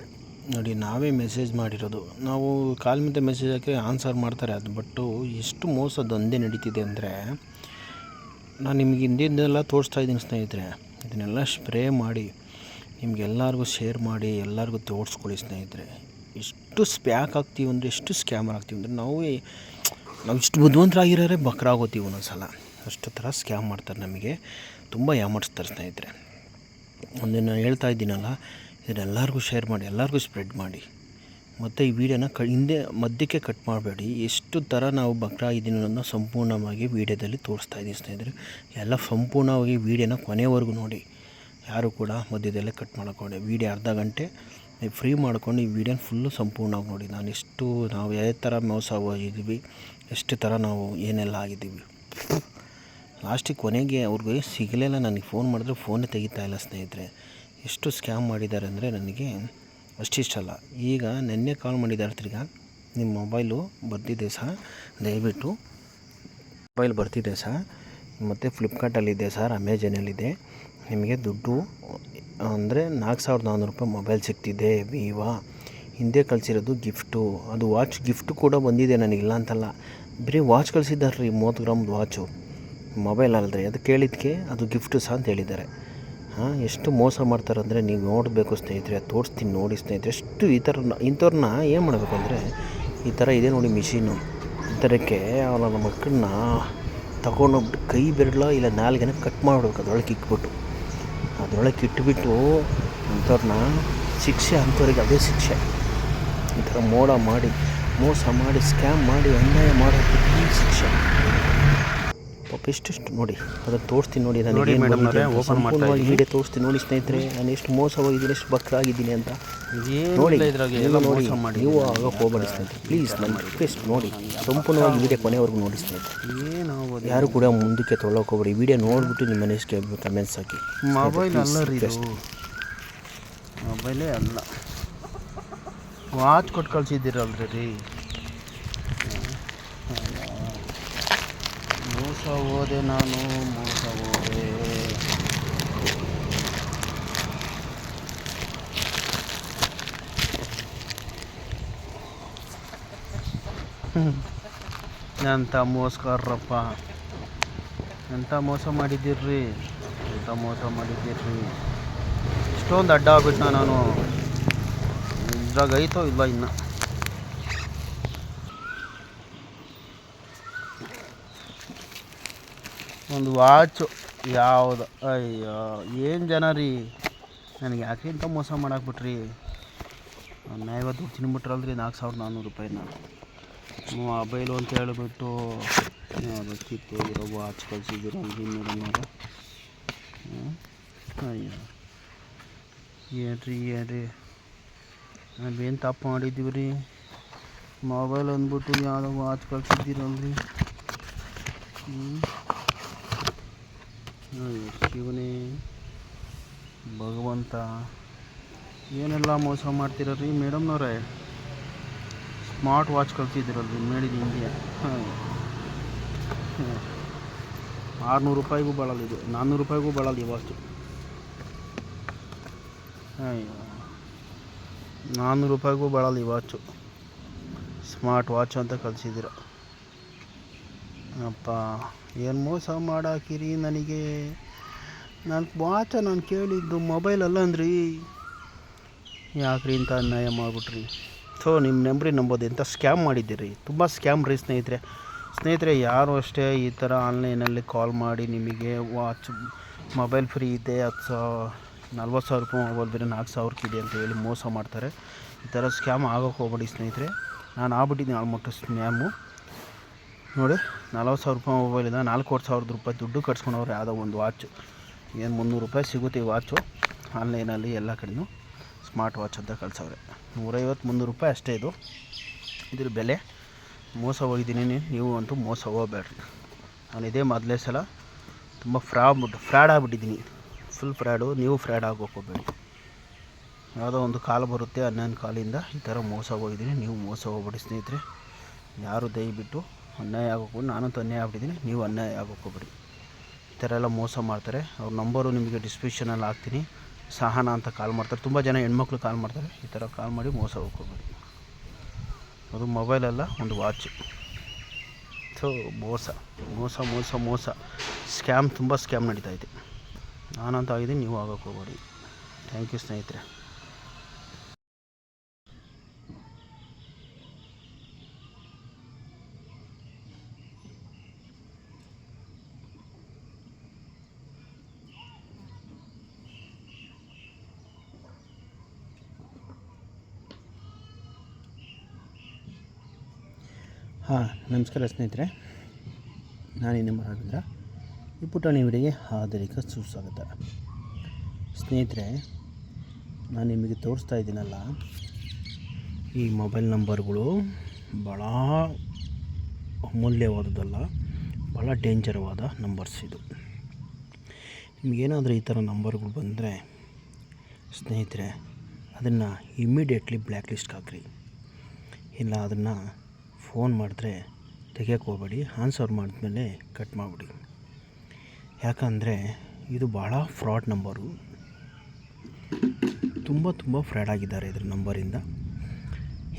ನೋಡಿ. ನಾವೇ ಮೆಸೇಜ್ ಮಾಡಿರೋದು, ನಾವು ಕಾಲ್ ಮೇಲೆ ಮೆಸೇಜ್ ಹಾಕಿ ಆನ್ಸರ್ ಮಾಡ್ತಾರೆ. ಅದು ಬಟ್ಟು ಎಷ್ಟು ಮೋಸದ್ದು ಒಂದೇ ನಡೀತಿದೆ ಅಂದರೆ, ನಾನು ನಿಮಗೆ ಹಿಂದಿಂದೆಲ್ಲ ತೋರಿಸ್ತಾ ಇದ್ದೀನಿ ಸ್ನೇಹಿತರೆ. ಇದನ್ನೆಲ್ಲ ಸ್ಪ್ರೇ ಮಾಡಿ ನಿಮಗೆಲ್ಲರಿಗೂ ಶೇರ್ ಮಾಡಿ ಎಲ್ಲರಿಗೂ ತೋರಿಸ್ಕೊಳ್ಳಿ ಸ್ನೇಹಿತರೆ. ಎಷ್ಟು ಸ್ಪ್ಯಾಕ್ ಆಗ್ತೀವಿ ಅಂದರೆ, ಎಷ್ಟು ಸ್ಕ್ಯಾಮರ್ ಆಗ್ತೀವಿ ಅಂದರೆ, ನಾವು ಇಷ್ಟು ಬುದ್ಧಿವಂತರಾಗಿರೋರೆ ಬಕ್ರಾಗೋತೀವಿ ಒಂದೊಂದು ಸಲ. ಅಷ್ಟು ಥರ ಸ್ಕ್ಯಾಮ್ ಮಾಡ್ತಾರೆ, ನಮಗೆ ತುಂಬ ಯಾಮಾರಿಸ್ತಾರೆ ಸ್ನೇಹಿತರೆ. ಒಂದಿನ ಹೇಳ್ತಾ ಇದ್ದೀನಲ್ಲ, ಇದನ್ನೆಲ್ಲರಿಗೂ ಶೇರ್ ಮಾಡಿ, ಎಲ್ಲರಿಗೂ ಸ್ಪ್ರೆಡ್ ಮಾಡಿ. ಮತ್ತು ಈ ವಿಡಿಯೋನ ಹಿಂದೆ ಮಧ್ಯಕ್ಕೆ ಕಟ್ ಮಾಡಬೇಡಿ. ಎಷ್ಟು ಥರ ನಾವು ಬಕ್ರಾಗಿದ್ದೀನಿ ಅನ್ನೋದನ್ನ ಸಂಪೂರ್ಣವಾಗಿ ವೀಡಿಯೋದಲ್ಲಿ ತೋರಿಸ್ತಾ ಇದ್ದೀನಿ ಸ್ನೇಹಿತರೆ. ಎಲ್ಲ ಸಂಪೂರ್ಣವಾಗಿ ವೀಡಿಯೋನ ಕೊನೆವರೆಗೂ ನೋಡಿ, ಯಾರು ಕೂಡ ಮಧ್ಯದಲ್ಲೇ ಕಟ್ ಮಾಡೋಕ್ಕೋಡಿ. ವೀಡಿಯೋ ಅರ್ಧ ಗಂಟೆ ನೀವು ಫ್ರೀ ಮಾಡ್ಕೊಂಡು ಈ ವಿಡಿಯೋನ ಫುಲ್ಲು ಸಂಪೂರ್ಣವಾಗಿ ನೋಡಿ. ನಾವು ಯಾವ ಥರ ಮೋಸ ಹೋಗಿದ್ದೀವಿ, ಎಷ್ಟು ಥರ ನಾವು ಏನೆಲ್ಲ ಆಗಿದ್ದೀವಿ. ಲಾಸ್ಟಿಗೆ ಕೊನೆಗೆ ಅವ್ರಿಗೆ ಸಿಗಲಿಲ್ಲ. ನನಗೆ ಫೋನ್ ಮಾಡಿದ್ರೆ ಫೋನೇ ತೆಗಿತಾಯಿಲ್ಲ ಸ್ನೇಹಿತರೆ. ಎಷ್ಟು ಸ್ಕ್ಯಾಮ್ ಮಾಡಿದ್ದಾರೆ ಅಂದರೆ ನನಗೆ ಅಷ್ಟಿಷ್ಟಲ್ಲ. ಈಗ ನೆನ್ನೆ ಕಾಲ್ ಮಾಡಿದ್ದಾರೆ, ತಿರ್ಗಾ ನಿಮ್ಮ ಮೊಬೈಲು ಬರ್ತಿದೆ ಸರ್, ದಯವಿಟ್ಟು ಮೊಬೈಲ್ ಬರ್ತಿದೆ ಸರ್, ಮತ್ತು ಫ್ಲಿಪ್ಕಾರ್ಟಲ್ಲಿದೆ ಸರ್, ಅಮೆಜಾನಲ್ಲಿದೆ, ನಿಮಗೆ ದುಡ್ಡು ಅಂದರೆ 4400 ರೂಪಾಯಿ ಮೊಬೈಲ್ ಸಿಗ್ತಿದೆ ವಿವಾ. ಹಿಂದೆ ಕಳಿಸಿರೋದು ಗಿಫ್ಟು, ಅದು ವಾಚ್ ಗಿಫ್ಟು ಕೂಡ ಬಂದಿದೆ ನನಗಿಲ್ಲ ಅಂತಲ್ಲ. ಬರೀ ವಾಚ್ ಕಳಿಸಿದ್ದಾರೆ ರೀ, 30 ಗ್ರಾಮ್ದು ವಾಚು, ಮೊಬೈಲ್ ಅಲ್ಲದೆ. ಅದು ಕೇಳಿದ್ದಕ್ಕೆ ಅದು ಗಿಫ್ಟು ಸಹ ಅಂತ ಹೇಳಿದ್ದಾರೆ. ಎಷ್ಟು ಮೋಸ ಮಾಡ್ತಾರೆ ಅಂದರೆ ನೀವು ನೋಡಬೇಕು ಸ್ನೇಹಿತರೆ. ತೋರಿಸ್ತೀನಿ ನೋಡಿ ಸ್ನೇಹಿತರೆ. ಎಷ್ಟು ಇಂಥವ್ರನ್ನ ಏನು ಮಾಡಬೇಕು ಅಂದರೆ, ಈ ಥರ ಇದೆ ನೋಡಿ ಮಿಷಿನು, ಈ ಥರಕ್ಕೆ ಅವನ ಮಕ್ಕಳನ್ನ ತಗೊಂಡೋಗ್ಬಿಟ್ಟು ಕೈ ಬೆರಳ ಇಲ್ಲ ನಾಲ್ಗೆನ ಕಟ್ ಮಾಡಬೇಕು, ಅದರೊಳಗೆ ಇಕ್ಬಿಟ್ಟು. ಅದರೊಳಗೆ ಇಟ್ಬಿಟ್ಟು ಅಂಥವ್ರನ್ನ ಶಿಕ್ಷೆ, ಅಂಥವ್ರಿಗೆ ಅದೇ ಶಿಕ್ಷೆ. ಈ ಥರ ಮೋಸ ಮಾಡಿ ಸ್ಕ್ಯಾಮ್ ಮಾಡಿ ಅನ್ಯಾಯ ಮಾಡೋದಕ್ಕೆ ಈ ಶಿಕ್ಷೆ ಪಾಪ. ಎಷ್ಟೆಷ್ಟು ನೋಡಿ, ಅದನ್ನು ತೋರಿಸ್ತೀನಿ ನೋಡಿ. ನನಗೆ ಸಂಪೂರ್ಣವಾಗಿ ವಿಡಿಯೋ ತೋರಿಸ್ತೀನಿ ನೋಡಿ ಸ್ನೇಹಿತರೆ. ನಾನು ಎಷ್ಟು ಮೋಸವಾಗಿದ್ದೀನಿ, ಎಷ್ಟು ಬಕ್ರಾಗಿದ್ದೀನಿ ಅಂತ ನೋಡಿ. ನೀವು ಆಗೋಕೆ ಹೋಗಬೇಡಿ ಸ್ನೇಹಿತರೆ, ಪ್ಲೀಸ್. ನನ್ನ ರಿಕ್ವೆಸ್ಟ್ ನೋಡಿ, ಸಂಪೂರ್ಣವಾಗಿ ವಿಡಿಯೋ ಕೊನೆವರೆಗೂ ನೋಡಿ ಸ್ನೇಹಿತರೆ. ಯಾರು ಕೂಡ ಮುಂದಕ್ಕೆ ತೊಗೊಳಕ್ಕೆ ಹೋಗ್ಬೇಡಿ. ವಿಡಿಯೋ ನೋಡಿಬಿಟ್ಟು ನಿಮ್ಮ ಮನೆಗೆ ಕಮೆಂಟ್ಸ್ ಹಾಕಿ. ಮೊಬೈಲ್ ಅಲ್ಲ ರೀ, ಮೊಬೈಲೇ ಅಲ್ಲ, ವಾಚ್ ಕೊಟ್ಟು ಕಳಿಸಿದ್ದೀರಲ್ರಿ ರೀ. ಮೋಸ ಹೋದೆ ನಾನು, ಮೋಸ ಹೋದೆ. ಎಂಥ ಮೋಸಗಾರರಪ್ಪ, ಎಂಥ ಮೋಸ ಮಾಡಿದ್ದೀರ್ರಿ, ಎಂಥ ಮೋಸ ಮಾಡಿದ್ದೀರ್ರಿ. ಇಷ್ಟೊಂದು ಅಡ್ಡ ಆಗ್ಬಿಟ್ಟು ನಾನು ಇದ್ರಾಗ ಐತೋ ಇಲ್ಲ ಇನ್ನು. ಒಂದು ವಾಚು ಯಾವುದು, ಅಯ್ಯೋ ಏನು ಜನ ರೀ, ನನಗೆ ಯಾಕೆ ಇಂಥ ಮೋಸ ಮಾಡಾಕ್ಬಿಟ್ರಿ. ನ್ಯಾಯವಾಗಿ ದುಡ್ಡು ತಿನ್ಬಿಟ್ರಲ್ರಿ 4400 ರೂಪಾಯಿನ. ಮೊಬೈಲು ಅಂತ ಹೇಳಿಬಿಟ್ಟು ಕಿತ್ತೋಗಿರೋ ವಾಚ್ ಕಳಿಸಿದ್ದೀರಲ್ರಿ ಮೇಡಮ್. ಅಯ್ಯೋ ಏನ್ರಿ ನಾವೇನು ತಪ್ಪು ಮಾಡಿದ್ದೀವಿ ರೀ. ಮೊಬೈಲ್ ಅಂದ್ಬಿಟ್ಟು ಯಾವುದೋ ವಾಚ್ ಕಳ್ಸಿದ್ದೀರಲ್ರಿ. ಶಿವನೇ ಭಗವಂತ, ಏನೆಲ್ಲ ಮೋಸ ಮಾಡ್ತೀರಲ್ರಿ ಮೇಡಮ್ನವ್ರೆ. ಸ್ಮಾರ್ಟ್ ವಾಚ್ ಕಳ್ಸಿದ್ದೀರಲ್ರಿ ಮೇಡ್ ಇನ್ ಇಂಡಿಯಾ. 600 ರೂಪಾಯಿಗೂ ಬಾಳಲ್ಲ ಇದು, 400 ರೂಪಾಯಿಗೂ ಬಾಳಲ್ಲ ಈ ವಾಚು. ಅಯ್ಯೋ, 400 ರೂಪಾಯಿಗೂ ಬಾಳಲ್ಲ ಈ ವಾಚು. ಸ್ಮಾರ್ಟ್ ವಾಚ್ ಅಂತ ಕಳಿಸಿದ್ದೀರ. ಅಪ್ಪ, ಏನು ಮೋಸ ಮಾಡಾಕಿರಿ ನನಗೆ. ನಾನು ವಾಚ ನಾನು ಕೇಳಿದ್ದು ಮೊಬೈಲ್ ಅಲ್ಲ ಅಂದ್ರಿ, ಯಾಕ್ರಿ ಇಂಥ ಅನ್ಯಾಯ ಮಾಡಿಬಿಟ್ರಿ. ಸೊ ನಿಮ್ಮ ನಂಬ್ರಿ ನಂಬೋದು ಎಂಥ ಸ್ಕ್ಯಾಮ್ ಮಾಡಿದ್ದೀರಿ. ತುಂಬ ಸ್ಕ್ಯಾಮ್ ರೀ ಸ್ನೇಹಿತರೆ. ಯಾರು ಅಷ್ಟೇ ಈ ಥರ ಆನ್ಲೈನಲ್ಲಿ ಕಾಲ್ ಮಾಡಿ ನಿಮಗೆ ವಾಚ್ ಮೊಬೈಲ್ ಫ್ರೀ ಇದೆ, 40,000 ರೂಪಾಯಿ ಮೊಬೈಲ್ ಬೇರೆ 4,000 ಇದೆ ಅಂತ ಹೇಳಿ ಮೋಸ ಮಾಡ್ತಾರೆ. ಈ ಥರ ಸ್ಕ್ಯಾಮ್ ಆಗೋಕ್ಕೆ ಹೋಗ್ಬೇಡಿ ಸ್ನೇಹಿತರೆ. ನಾನು ಆಗ್ಬಿಟ್ಟಿದ್ದೀನಿ ಆಲ್ಮೋಸ್ಟ್ ಸ್ಕ್ಯಾಮು. ನೋಡಿ, 40,000 ರೂಪಾಯಿ ಮೊಬೈಲಿಂದ 4,00,000 ರೂಪಾಯಿ ದುಡ್ಡು ಕಟ್ಸ್ಕೊಂಡವ್ರು. ಯಾವುದೋ ಒಂದು ವಾಚು ಏನು 300 ರೂಪಾಯಿ ಸಿಗುತ್ತೆ ಈ ವಾಚು ಆನ್ಲೈನಲ್ಲಿ ಎಲ್ಲ ಕಡೆಯೂ. ಸ್ಮಾರ್ಟ್ ವಾಚ್ ಅಂತ ಕಳ್ಸವ್ರೆ. 150-300 ರೂಪಾಯಿ ಅಷ್ಟೇ ಇದ್ರ ಬೆಲೆ. ಮೋಸ ಹೋಗಿದ್ದೀನಿ. ನೀವು ಅಂತೂ ಮೋಸ ಹೋಗಬೇಡ್ರಿ. ನಾನು ಇದೇ ಮೊದಲೇ ಸಲ ತುಂಬ ಫ್ರಾಡ್ ಆಗಿಬಿಟ್ಟಿದ್ದೀನಿ. Full fraud. ನೀವು ಫ್ರಾಡ್ ಆಗೋಗ್ಬೇಡಿ. ಯಾವುದೋ ಒಂದು ಕಾಲ್ ಬರುತ್ತೆ, ಅನ್ನೊಂದು ಕಾಲಿಂದ ಈ ಥರ ಮೋಸ ಹೋಗಿದ್ದೀನಿ. ನೀವು ಮೋಸ ಹೋಗ್ಬೇಡಿ ಸ್ನೇಹಿತರೆ. ಯಾರು ದಯವಿಟ್ಟು ಅನ್ಯಾಯ ಆಗೋಗ್ಬಿಟ್ಟು, ನಾನಂತೂ ಅನ್ಯಾಯ ಆಗ್ಬಿಟ್ಟಿದ್ದೀನಿ, ನೀವು ಅನ್ಯಾಯ ಆಗೋಗ್ಬೇಡಿ. ಈ ಥರ ಎಲ್ಲ ಮೋಸ ಮಾಡ್ತಾರೆ. ಅವ್ರ ನಂಬರು ನಿಮಗೆ ಡಿಸ್ಕ್ರಿಪ್ಷನಲ್ಲಿ ಹಾಕ್ತೀನಿ. ಸಹನಾ ಅಂತ ಕಾಲ್ ಮಾಡ್ತಾರೆ. ತುಂಬ ಜನ ಹೆಣ್ಮಕ್ಳು ಕಾಲ್ ಮಾಡ್ತಾರೆ. ಈ ಥರ ಕಾಲ್ ಮಾಡಿ ಮೋಸ ಹೋಗ್ಕೋಬೇಡಿ. ಅದು ಮೊಬೈಲಲ್ಲ, ಒಂದು ವಾಚು. ಸೊ ಮೋಸ ಸ್ಕ್ಯಾಮ್, ತುಂಬ ಸ್ಕ್ಯಾಮ್ ನಡೀತಾಯಿದೆ. ನಾನಂತೂ ಆಗಿದ್ದೀನಿ, ನೀವು ಆಗೋಕ್ಕೆ ಹೋಗ್ಬೇಡಿ. ಥ್ಯಾಂಕ್ ಯು ಸ್ನೇಹಿತರೆ. ನಮಸ್ಕಾರ ಸ್ನೇಹಿತರೆ. ನಾನು ನಿಮ್ಮ ರಾಘವೇಂದ್ರ. ಈ ಪುಟಾಣಿ ವಿಡಿಯೋಗೆ ಹಾರ್ದಿಕ ಸುಸ್ವಾಗತ. ಸ್ನೇಹಿತರೆ, ನಾನು ನಿಮಗೆ ತೋರಿಸ್ತಾ ಇದ್ದೀನಲ್ಲ, ಈ ಮೊಬೈಲ್ ನಂಬರ್ಗಳು ಭಾಳ ಅಮೂಲ್ಯವಾದದ್ದಲ್ಲ, ಭಾಳ ಡೇಂಜರವಾದ ನಂಬರ್ಸ್ ಇದು. ನಿಮಗೇನಾದರೂ ಈ ಥರ ನಂಬರ್ಗಳು ಬಂದರೆ ಸ್ನೇಹಿತರೆ, ಅದನ್ನು ಇಮ್ಮಿಡಿಯೇಟ್ಲಿ ಬ್ಲ್ಯಾಕ್ ಲಿಸ್ಟ್ಗೆ ಹಾಕ್ರಿ. ಇಲ್ಲ ಅದನ್ನು ಫೋನ್ ಮಾಡಿದ್ರೆ ತೆಗಿಯೋಕ್ಕೆ ಹೋಗಬೇಡಿ. ಆನ್ಸರ್ ಮಾಡಿದ್ಮೇಲೆ ಕಟ್ ಮಾಡಿಬಿಡಿ. ಯಾಕಂದರೆ ಇದು ಭಾಳ ಫ್ರಾಡ್ ನಂಬರು. ತುಂಬ ಫ್ರಾಡ್ ಆಗಿದ್ದಾರೆ ಇದ್ರ ನಂಬರಿಂದ.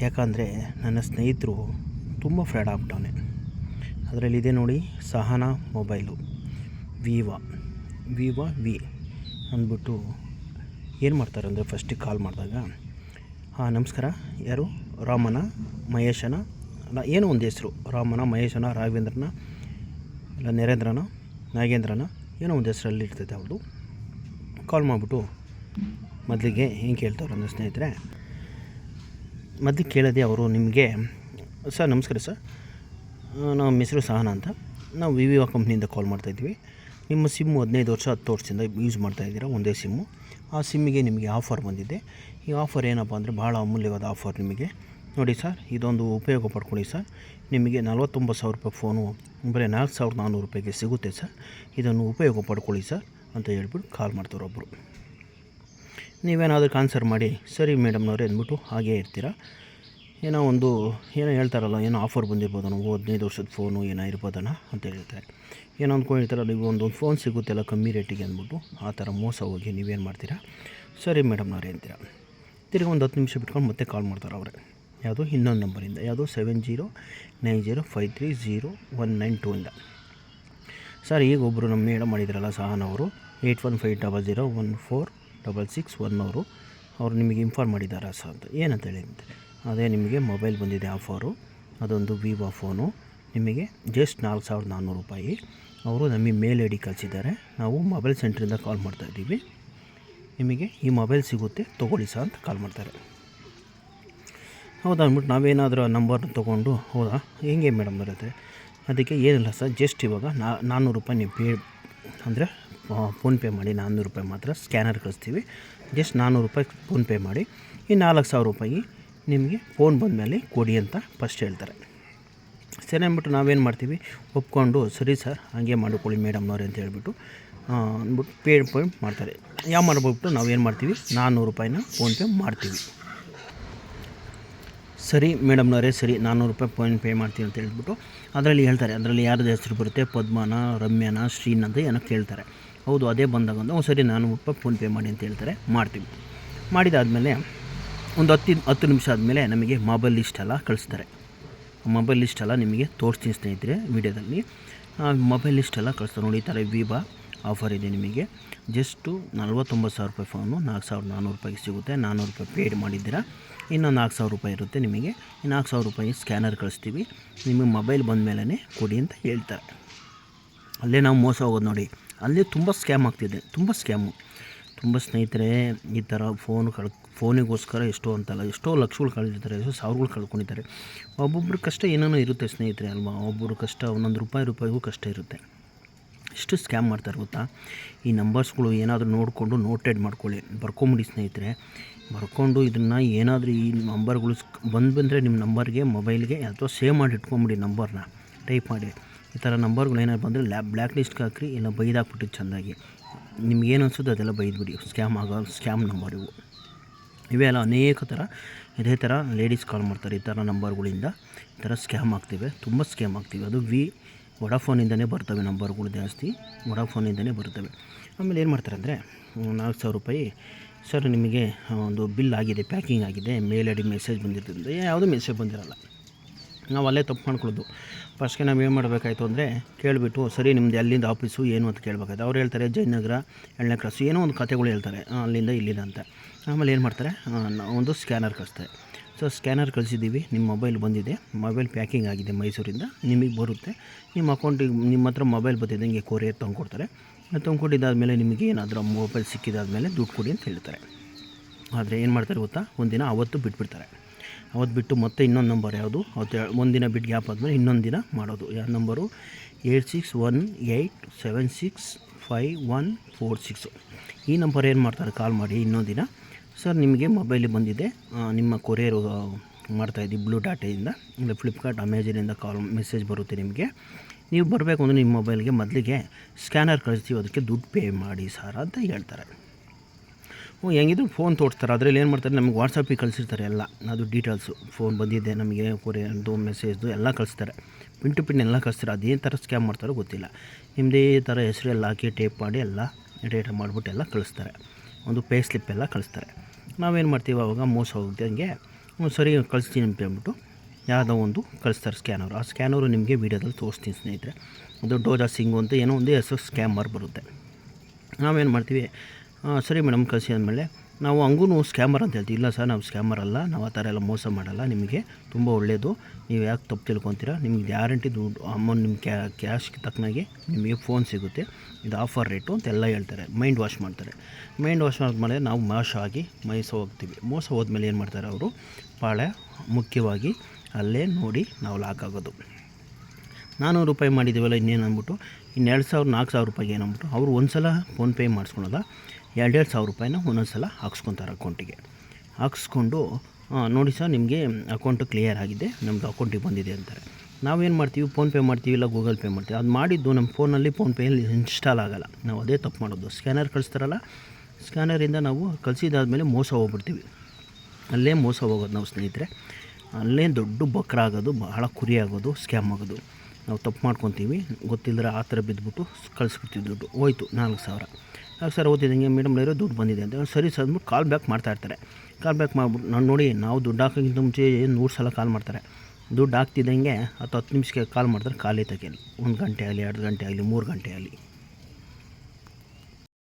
ಯಾಕಂದರೆ ನನ್ನ ಸ್ನೇಹಿತರು ತುಂಬ ಫ್ರಾಡ್ ಆಗ್ಬಿಟ್ಟವನೆ. ಅದರಲ್ಲಿದೆ ನೋಡಿ, ಸಹನಾ ಮೊಬೈಲು ವಿವಾ ವಿ ಅಂದ್ಬಿಟ್ಟು ಏನು ಮಾಡ್ತಾರೆ ಅಂದರೆ, ಫಸ್ಟಿಗೆ ಕಾಲ್ ಮಾಡಿದಾಗ, ನಮಸ್ಕಾರ, ಯಾರು ರಾಮನ ಮಹೇಶನ ಅಲ್ಲ ಏನೋ ಒಂದು ಹೆಸರು, ರಾಮನ ಮಹೇಶನ ರಾಘವೇಂದ್ರನ ಇಲ್ಲ ನರೇಂದ್ರನ ನಾಗೇಂದ್ರನ ಏನೋ ಒಂದು ಹೆಸರಲ್ಲಿ ಇರ್ತೈತೆ ಅವ್ರದ್ದು. ಕಾಲ್ ಮಾಡಿಬಿಟ್ಟು ಮೊದಲಿಗೆ ಹೆಂಗೆ ಕೇಳ್ತಾವ್ರು ಅಂದರೆ ಸ್ನೇಹಿತರೆ, ಮೊದಲಿಗೆ ಕೇಳೋದೇ ಅವರು ನಿಮಗೆ, ಸರ್ ನಮಸ್ಕಾರ ಸರ್, ನಮ್ಮ ಹೆಸರು ಸಹನಾ ಅಂತ, ನಾವು ವಿವಾ ಕಂಪ್ನಿಯಿಂದ ಕಾಲ್ ಮಾಡ್ತಾಯಿದ್ವಿ. ನಿಮ್ಮ ಸಿಮ್ಮು 15 ವರ್ಷ 10 ವರ್ಷದಿಂದ ಯೂಸ್ ಮಾಡ್ತಾಯಿದ್ದೀರಾ, ಒಂದೇ ಸಿಮ್ಮು. ಆ ಸಿಮ್ಮಿಗೆ ನಿಮಗೆ ಆಫರ್ ಬಂದಿದೆ. ಈ ಆಫರ್ ಏನಪ್ಪ ಅಂದರೆ ಭಾಳ ಅಮೂಲ್ಯವಾದ ಆಫರ್ ನಿಮಗೆ. ನೋಡಿ ಸರ್, ಇದೊಂದು ಉಪಯೋಗ ಪಡ್ಕೊಳ್ಳಿ ಸರ್. ನಿಮಗೆ 49,000 ರೂಪಾಯಿ ಫೋನು ಬರೀ 4,400 ರೂಪಾಯಿಗೆ ಸಿಗುತ್ತೆ ಸರ್. ಇದನ್ನು ಉಪಯೋಗ ಪಡ್ಕೊಳ್ಳಿ ಸರ್ ಅಂತ ಹೇಳ್ಬಿಟ್ಟು ಕಾಲ್ ಮಾಡ್ತಾರೆ ಒಬ್ಬರು. ನೀವೇನಾದರೂ ಆನ್ಸರ್ ಮಾಡಿ, ಸರಿ ಮೇಡಮ್ನವ್ರೆ ಅಂದ್ಬಿಟ್ಟು ಹಾಗೇ ಇರ್ತೀರ. ಏನೋ ಹೇಳ್ತಾರಲ್ಲ, ಏನೋ ಆಫರ್ ಬಂದಿರ್ಬೋದಣ್ಣ, 15 ವರ್ಷದ ಫೋನು ಏನೋ ಇರ್ಬೋದಣ್ಣ ಅಂತ ಹೇಳ್ತಾರೆ. ಏನೋ ಅಂದ್ಕೊಂಡಿರ್ತಾರ, ನೀವು ಒಂದು ಫೋನ್ ಸಿಗುತ್ತೆಲ್ಲ ಕಮ್ಮಿ ರೇಟಿಗೆ ಅಂದ್ಬಿಟ್ಟು ಆ ಥರ ಮೋಸ ಹೋಗಿ ನೀವೇನು ಮಾಡ್ತೀರಾ, ಸರಿ ಮೇಡಮ್ನವ್ರೆ ಅಂತೀರ. ತಿರ್ಗಿ ಒಂದು 10 ನಿಮಿಷ ಬಿಟ್ಕೊಂಡು ಮತ್ತೆ ಕಾಲ್ ಮಾಡ್ತಾರೆ ಅವರೇ. ಯಾವುದು ಇನ್ನೊಂದು ನಂಬರಿಂದ, ಯಾವುದು 7090530192 ಇಂದ. ಸರ್, ಈಗ ಒಬ್ಬರು ನಮ್ಮ ಮೇಡಮ್ ಮಾಡಿದ್ರಲ್ಲ ಸಹನವರು, 8150014661 ಅವರು ನಿಮಗೆ ಇನ್ಫಾರ್ಮ್ ಮಾಡಿದ್ದಾರೆ ಸರ್ ಅಂತ. ಏನಂತ ಹೇಳಿದಂತೆ, ಅದೇ ನಿಮಗೆ ಮೊಬೈಲ್ ಬಂದಿದೆ ಆಫರು, ಅದೊಂದು ವಿವೋ ಫೋನು, ನಿಮಗೆ ಜಸ್ಟ್ 4,400 ರೂಪಾಯಿ. ಅವರು ನಮಗೆ ಮೇಲ್ ಐ ಡಿ ಕಳಿಸಿದ್ದಾರೆ. ನಾವು ಮೊಬೈಲ್ ಸೆಂಟ್ರಿಂದ ಕಾಲ್ ಮಾಡ್ತಾಯಿದ್ದೀವಿ, ನಿಮಗೆ ಈ ಮೊಬೈಲ್ ಸಿಗುತ್ತೆ ತೊಗೊಳ್ಳಿ ಸರ್ ಅಂತ ಕಾಲ್ ಮಾಡ್ತಾರೆ. ಹೌದಾ ಅಂದ್ಬಿಟ್ಟು ನಾವೇನಾದರೂ ಆ ನಂಬರ್ನ ತೊಗೊಂಡು, ಹೌದಾ ಹೆಂಗೆ ಮೇಡಮ್ ಬರುತ್ತೆ, ಅದಕ್ಕೆ ಏನಿಲ್ಲ ಸರ್, ಜಸ್ಟ್ ಇವಾಗ 400 ರೂಪಾಯಿ ನೀವು ಅಂದರೆ ಫೋನ್ಪೇ ಮಾಡಿ, 400 ರೂಪಾಯಿ ಮಾತ್ರ ಸ್ಕ್ಯಾನರ್ ಕಳಿಸ್ತೀವಿ. ಜಸ್ಟ್ 400 ರೂಪಾಯಿ ಫೋನ್ಪೇ ಮಾಡಿ, ಈ 4,000 ರೂಪಾಯಿ ನಿಮಗೆ ಫೋನ್ ಬಂದಮೇಲೆ ಕೊಡಿ ಅಂತ ಫಸ್ಟ್ ಹೇಳ್ತಾರೆ. ಸರಿ ಅಂದ್ಬಿಟ್ಟು ನಾವೇನು ಮಾಡ್ತೀವಿ, ಒಪ್ಕೊಂಡು ಸರಿ ಸರ್ ಹಾಗೆ ಮಾಡಿಕೊಳ್ಳಿ ಮೇಡಮ್ನವ್ರೆ ಅಂತ ಹೇಳ್ಬಿಟ್ಟು ಅಂದ್ಬಿಟ್ಟು ಪೇ ಮಾಡ್ತಾರೆ. ಯಾವ ಮಾಡ್ಬಿಟ್ಟು ನಾವೇನು ಮಾಡ್ತೀವಿ, 400 ರೂಪಾಯಿನ ಫೋನ್ಪೇ ಮಾಡ್ತೀವಿ. ಸರಿ ಮೇಡಮ್ನವರೇ, ಸರಿ 400 ರೂಪಾಯಿ ಫೋನ್ಪೇ ಮಾಡ್ತೀವಿ ಅಂತ ಹೇಳ್ಬಿಟ್ಟು ಅದರಲ್ಲಿ ಹೇಳ್ತಾರೆ, ಅದರಲ್ಲಿ ಯಾರ್ದು ಹೆಸರು ಬರುತ್ತೆ, ಪದ್ಮನ, ರಮ್ಯಾನ, ಶ್ರೀನ್ ಅಂತ ಏನೋ ಕೇಳ್ತಾರೆ. ಹೌದು ಅದೇ ಬಂದಾಗ ಒಂದು ಸರಿ 400 ರೂಪಾಯಿ ಫೋನ್ಪೇ ಮಾಡಿ ಅಂತ ಹೇಳ್ತಾರೆ, ಮಾಡ್ತೀವಿ. ಮಾಡಿದಾದಮೇಲೆ ಒಂದು 10 ನಿಮಿಷ ಆದಮೇಲೆ ನಮಗೆ ಮೊಬೈಲ್ ಲಿಸ್ಟೆಲ್ಲ ಕಳಿಸ್ತಾರೆ. ಮೊಬೈಲ್ ಲಿಸ್ಟೆಲ್ಲ ನಿಮಗೆ ತೋರಿಸ್ತೀನಿ ಸ್ನೇಹಿತರೆ ವೀಡಿಯೋದಲ್ಲಿ. ಮೊಬೈಲ್ ಲಿಸ್ಟೆಲ್ಲ ಕಳಿಸ್ತಾರೆ ನೋಡಿ. ಈ ಥರ ವಿವೋ ಆಫರ್ ಇದೆ ನಿಮಗೆ. ಜಸ್ಟು 49,000 ರೂಪಾಯಿ ಫೋನು 4,400 ರೂಪಾಯಿಗೆ ಸಿಗುತ್ತೆ. 400 ರೂಪಾಯಿ ಪೇಡ್ ಮಾಡಿದ್ದೀರಾ, ಇನ್ನು 4,000 ರೂಪಾಯಿ ಇರುತ್ತೆ ನಿಮಗೆ. ಈ 4,000 ರೂಪಾಯಿ ಸ್ಕ್ಯಾನರ್ ಕಳಿಸ್ತೀವಿ, ನಿಮಗೆ ಮೊಬೈಲ್ ಬಂದ ಮೇಲೇ ಕೊಡಿ ಅಂತ ಹೇಳ್ತಾರೆ. ಅಲ್ಲೇ ನಾವು ಮೋಸ ಹೋಗೋದು ನೋಡಿ. ಅಲ್ಲೇ ತುಂಬ ಸ್ಕ್ಯಾಮ್ ಆಗ್ತಿದೆ, ತುಂಬ ಸ್ನೇಹಿತರೆ. ಈ ಥರ ಫೋನಿಗೋಸ್ಕರ ಎಷ್ಟೋ ಲಕ್ಷಗಳು ಕಳೆದಿರ್ತಾರೆ, ಎಷ್ಟೋ ಸಾವಿರಗಳು ಕಳ್ಕೊಂಡಿದ್ದಾರೆ. ಒಬ್ಬೊಬ್ಬರ ಕಷ್ಟ ಏನೇನೋ ಇರುತ್ತೆ ಸ್ನೇಹಿತರೆ ಅಲ್ವಾ. ಒಬ್ಬರು ಕಷ್ಟ ಒಂದೊಂದು ರೂಪಾಯಿಗೂ ಕಷ್ಟ ಇರುತ್ತೆ. ಎಷ್ಟು ಸ್ಕ್ಯಾಮ್ ಮಾಡ್ತಾರೆ ಗೊತ್ತಾ. ಈ ನಂಬರ್ಸ್ಗಳು ಏನಾದರೂ ನೋಡಿಕೊಂಡು ನೋಟೆಡ್ ಮಾಡ್ಕೊಳ್ಳಿ, ಬರ್ಕೊಂಬಿಡಿ ಸ್ನೇಹಿತರೆ. ಬರ್ಕೊಂಡು ಇದನ್ನು ಏನಾದರೂ ಈ ನಂಬರ್ಗಳು ಬಂದರೆ ನಿಮ್ಮ ನಂಬರ್ಗೆ ಮೊಬೈಲ್ಗೆ ಅಥವಾ ಸೇವ್ ಮಾಡಿ ಇಟ್ಕೊಂಬಿಡಿ, ನಂಬರ್ನ ಟೈಪ್ ಮಾಡಿ. ಈ ಥರ ನಂಬರ್ಗಳು ಏನಾದ್ರು ಬಂದರೆ ಬ್ಲ್ಯಾಕ್ ಲಿಸ್ಟ್ಗೆ ಹಾಕ್ರಿ, ಇಲ್ಲ ಬೈದಾಕ್ಬಿಟ್ಟು ಚೆಂದಾಗಿ. ನಿಮ್ಗೇನು ಅನ್ಸುತ್ತೆ ಅದೆಲ್ಲ ಬೈದ್ಬಿಡಿ. ಸ್ಕ್ಯಾಮ್ ನಂಬರ್ ಇವೇ ಅಲ್ಲ, ಅನೇಕ ಥರ ಇದೇ ಥರ ಲೇಡೀಸ್ ಕಾಲ್ ಮಾಡ್ತಾರೆ. ಈ ಥರ ನಂಬರ್ಗಳಿಂದ ಈ ಥರ ಸ್ಕ್ಯಾಮ್ ಆಗ್ತಿವೆ, ತುಂಬ ಸ್ಕ್ಯಾಮ್ ಆಗ್ತಿವೆ. ಅದು ವೊಡಾಫೋನಿಂದನೇ ಬರ್ತವೆ ನಂಬರ್ಗಳು, ಜಾಸ್ತಿ ವೊಡಾಫೋನಿಂದನೇ ಬರ್ತವೆ. ಆಮೇಲೆ ಏನು ಮಾಡ್ತಾರೆ ಅಂದರೆ 4,000 ರೂಪಾಯಿ ಸರ್ ನಿಮಗೆ ಒಂದು ಬಿಲ್ ಆಗಿದೆ, ಪ್ಯಾಕಿಂಗ್ ಆಗಿದೆ, ಮೇಲ್ ಐ ಡಿ ಮೆಸೇಜ್ ಬಂದಿರ್ತದೆ. ಯಾವುದೂ ಮೆಸೇಜ್ ಬಂದಿರಲ್ಲ. ನಾವು ಅಲ್ಲೇ ತಪ್ಪು ಮಾಡ್ಕೊಳ್ಳೋದು. ಫಸ್ಟ್ಗೆ ನಾವು ಏನು ಮಾಡಬೇಕಾಯ್ತು ಅಂದರೆ ಕೇಳಿಬಿಟ್ಟು, ಸರಿ ನಿಮ್ಮದು ಎಲ್ಲಿಂದ ಆಫೀಸು ಏನು ಅಂತ ಕೇಳಬೇಕಾಯ್ತು. ಅವ್ರು ಹೇಳ್ತಾರೆ ಜಯನಗರ 2ನೇ ಕ್ರಾಸು, ಏನೋ ಒಂದು ಕತೆಗಳು ಹೇಳ್ತಾರೆ ಅಲ್ಲಿಂದ ಇಲ್ಲಿಂದ ಅಂತ. ಆಮೇಲೆ ಏನು ಮಾಡ್ತಾರೆ, ಒಂದು ಸ್ಕ್ಯಾನರ್ ಕಳಿಸ್ತಾರೆ. ಸೊ ಸ್ಕ್ಯಾನರ್ ಕಳಿಸಿದ್ದೀವಿ, ನಿಮ್ಮ ಮೊಬೈಲ್ ಬಂದಿದೆ, ಮೊಬೈಲ್ ಪ್ಯಾಕಿಂಗ್ ಆಗಿದೆ ಮೈಸೂರಿಂದ, ನಿಮಗೆ ಬರುತ್ತೆ. ನಿಮ್ಮ ಅಕೌಂಟಿಗೆ ನಿಮ್ಮ ಹತ್ರ ಮೊಬೈಲ್ ಬಂದಿದೆ, ಹಿಂಗೆ ಕೊರಿಯರ್ ತೊಗೊಂಡ್ಕೊಡ್ತಾರೆ. ತೊಗೊಂಡಿದ್ದಾದಮೇಲೆ ನಿಮಗೆ ಏನಾದರೂ ಮೊಬೈಲ್ ಸಿಕ್ಕಿದಾದಮೇಲೆ ದುಡ್ಡು ಕೊಡಿ ಅಂತ ಹೇಳ್ತಾರೆ. ಆದರೆ ಏನು ಮಾಡ್ತಾರೆ ಗೊತ್ತಾ, ಒಂದಿನ ಅವತ್ತು ಬಿಟ್ಬಿಡ್ತಾರೆ. ಅವತ್ತು ಬಿಟ್ಟು ಮತ್ತೆ ಇನ್ನೊಂದು ನಂಬರ್ ಯಾವುದು, ಒಂದಿನ ಬಿಟ್ಟು ಗ್ಯಾಪ್ ಆದಮೇಲೆ ಇನ್ನೊಂದು ದಿನ ಮಾಡೋದು. ಯಾವ ನಂಬರು, 8618765146. ಈ ನಂಬರ್ ಏನು ಮಾಡ್ತಾರೆ, ಕಾಲ್ ಮಾಡಿ ಇನ್ನೊಂದು ದಿನ, ಸರ್ ನಿಮಗೆ ಮೊಬೈಲ್ ಬಂದಿದೆ, ನಿಮ್ಮ ಕೊರಿಯರ್ ಮಾಡ್ತಾಯಿದ್ದೀವಿ ಬ್ಲೂ ಡಾಟಾಯಿಂದ, ಇಲ್ಲ ಫ್ಲಿಪ್ಕಾರ್ಟ್ ಅಮೆಜಾನಿಂದ ಮೆಸೇಜ್ ಬರುತ್ತೆ ನಿಮಗೆ. ನೀವು ಬರಬೇಕು ಅಂದರೆ ನಿಮ್ಮ ಮೊಬೈಲ್ಗೆ ಮೊದಲಿಗೆ ಸ್ಕ್ಯಾನರ್ ಕಳಿಸ್ತೀವಿ, ಅದಕ್ಕೆ ದುಡ್ಡು ಪೇ ಮಾಡಿ ಸರ್ ಅಂತ ಹೇಳ್ತಾರೆ. ಹೆಂಗಿದ್ರು ಫೋನ್ ತೋರಿಸ್ತಾರೆ. ಅದರಲ್ಲಿ ಏನು ಮಾಡ್ತಾರೆ, ನಮಗೆ ವಾಟ್ಸಪ್ಪಿಗೆ ಕಳಿಸಿರ್ತಾರೆ ಎಲ್ಲ, ಅದು ಡೀಟೇಲ್ಸು, ಫೋನ್ ಬಂದಿದೆ ನಮಗೆ ಕೊರಿಯರ್ದು ಮೆಸೇಜ್ದು ಎಲ್ಲ ಕಳಿಸ್ತಾರೆ, ಪಿನ್ ಟು ಪಿನ್ ಎಲ್ಲ ಕಳಿಸ್ತಾರೆ. ಅದೇನು ಥರ ಸ್ಕ್ಯಾಮ್ ಮಾಡ್ತಾರೋ ಗೊತ್ತಿಲ್ಲ. ನಿಮ್ಮದೇ ಥರ ಹೆಸರು ಎಲ್ಲ ಹಾಕಿ ಟೇಪ್ ಮಾಡಿ ಎಲ್ಲ ಡೇಟಾ ಮಾಡಿಬಿಟ್ಟು ಎಲ್ಲ ಕಳಿಸ್ತಾರೆ. ಒಂದು ಪೇ ಸ್ಲಿಪ್ ಎಲ್ಲ ಕಳಿಸ್ತಾರೆ. ನಾವೇನು ಮಾಡ್ತೀವಿ ಆವಾಗ ಮೋಸ ಹೋಗ್ದಂಗೆ ಸರಿ ಕಳಿಸ್ತೀನಿ ಅಂತ ಹೇಳ್ಬಿಟ್ಟು ಯಾವುದೋ ಒಂದು ಕಳಿಸ್ತಾರೆ ಸ್ಕ್ಯಾನರು. ಆ ಸ್ಕ್ಯಾನರು ನಿಮಗೆ ವೀಡಿಯೋದಲ್ಲಿ ತೋರಿಸ್ತೀನಿ ಸ್ನೇಹಿತರೆ. ಅದು ಡೋಜಾ ಸಿಂಗು ಅಂತ ಏನೋ ಒಂದು ಹೆಸರು ಸ್ಕ್ಯಾಮರ್ ಬರುತ್ತೆ. ನಾವೇನು ಮಾಡ್ತೀವಿ, ಸರಿ ಮೇಡಮ್ ಕಳಿಸಿ ಅಂದಮೇಲೆ ನಾವು ಹಂಗೂ ಸ್ಕ್ಯಾಮರ್ ಅಂತ ಹೇಳ್ತೀವಿ. ಇಲ್ಲ ಸರ್ ನಾವು ಸ್ಕ್ಯಾಮರ್ ಅಲ್ಲ, ನಾವು ಆ ಥರ ಎಲ್ಲ ಮೋಸ ಮಾಡಲ್ಲ, ನಿಮಗೆ ತುಂಬ ಒಳ್ಳೆಯದು, ನೀವು ಯಾಕೆ ತಪ್ಪು ತಿಳ್ಕೊತೀರಾ, ನಿಮಗೆ ಗ್ಯಾರಂಟಿ ದುಡ್ಡು ಅಮೌಂಟ್ ನಿಮ್ಮ ಕ್ಯಾಶ್ಗೆ ತಕ್ಕನಾಗೆ ನಿಮಗೆ ಫೋನ್ ಸಿಗುತ್ತೆ, ಇದು ಆಫರ್ ರೇಟು ಅಂತೆಲ್ಲ ಹೇಳ್ತಾರೆ. ಮೈಂಡ್ ವಾಶ್ ಮಾಡ್ತಾರೆ. ಮೈಂಡ್ ವಾಶ್ ಆದಮೇಲೆ ನಾವು ಮೋಸ ಆಗಿ ಹೋಗ್ತೀವಿ. ಮೋಸ ಹೋದ್ಮೇಲೆ ಏನು ಮಾಡ್ತಾರೆ ಅವರು, ಭಾಳ ಮುಖ್ಯವಾಗಿ ಅಲ್ಲೇ ನೋಡಿ ನಾವು ಲಾಕ್ ಆಗೋದು. 400 ರೂಪಾಯಿ ಮಾಡಿದ್ದೀವಲ್ಲ ಇನ್ನೇನು ಅಂದ್ಬಿಟ್ಟು, ಇನ್ನು 2,000 4,000 ರೂಪಾಯಿಗೆ ಏನಂದ್ಬಿಟ್ಟು ಅವರು ಒಂದು ಸಲ ಫೋನ್ಪೇ ಮಾಡಿಸ್ಕೊಳಲ್ಲ, 2,000 ರೂಪಾಯಿನ ಒಂದೊಂದು ಸಲ ಹಾಕ್ಸ್ಕೊತಾರೆ ಅಕೌಂಟಿಗೆ. ಹಾಕ್ಸ್ಕೊಂಡು ನೋಡಿ ಸರ್ ನಿಮಗೆ ಅಕೌಂಟು ಕ್ಲಿಯರ್ ಆಗಿದೆ, ನಮ್ಮದು ಅಕೌಂಟಿಗೆ ಬಂದಿದೆ ಅಂತಾರೆ. ನಾವೇನು ಮಾಡ್ತೀವಿ, ಫೋನ್ಪೇ ಮಾಡ್ತೀವಿ, ಇಲ್ಲ ಗೂಗಲ್ ಪೇ ಮಾಡ್ತೀವಿ. ಅದು ಮಾಡಿದ್ದು ನಮ್ಮ ಫೋನಲ್ಲಿ ಫೋನ್ಪೇಯಲ್ಲಿ ಇನ್ಸ್ಟಾಲ್ ಆಗೋಲ್ಲ. ನಾವು ಅದೇ ತಪ್ಪು ಮಾಡೋದು. ಸ್ಕ್ಯಾನರ್ ಕಳಿಸ್ತಾರಲ್ಲ, ಸ್ಕ್ಯಾನರಿಂದ ನಾವು ಕಳಿಸಿದಾದ್ಮೇಲೆ ಮೋಸ ಹೋಗ್ಬಿಡ್ತೀವಿ. ಅಲ್ಲೇ ಮೋಸ ಹೋಗೋದು ನಾವು ಸ್ನೇಹಿತರೆ. ಅಲ್ಲೇ ದೊಡ್ಡ ಬಕ್ರ ಆಗೋದು, ಬಹಳ ಕುರಿ ಆಗೋದು, ಸ್ಕ್ಯಾಮ್ ಆಗೋದು. ನಾವು ತಪ್ಪು ಮಾಡ್ಕೊತೀವಿ, ಗೊತ್ತಿಲ್ಲದ್ರೆ ಆ ಥರ ಬಿದ್ದುಬಿಟ್ಟು ಕಳಿಸ್ಬಿಡ್ತೀವಿ. ದುಡ್ಡು ಹೋಯ್ತು 4,000 ಓದ್ತಿದ್ದಂಗೆ ಮೇಡಮ್ ಇರೋ ದುಡ್ಡು ಬಂದಿದೆ ಅಂತ ಸರಿ ಸರ್ ಅಂದ್ಬಿಟ್ಟು ಕಾಲ್ ಬ್ಯಾಕ್ ಮಾಡ್ತಾಯಿರ್ತಾರೆ. ಕಾಲ್ ಬ್ಯಾಕ್ ಮಾಡ್ಬಿಟ್ಟು ನಾನು ನೋಡಿ, ನಾವು ದುಡ್ಡು ಹಾಕೋಕ್ಕಿಂತ ಮುಂಚೆ 100 ಸಲ ಕಾಲ್ ಮಾಡ್ತಾರೆ. ದುಡ್ಡು ಹಾಕ್ತಿದ್ದಂಗೆ 10 ನಿಮಿಷಕ್ಕೆ ಕಾಲ್ ಮಾಡ್ತಾರೆ, ಕಾಲೇ ತೆಗಿಯಲ್ಲ. 1 ಗಂಟೆ ಆಗಲಿ, 2 ಗಂಟೆ ಆಗಲಿ, 3 ಗಂಟೆ ಆಗಲಿ.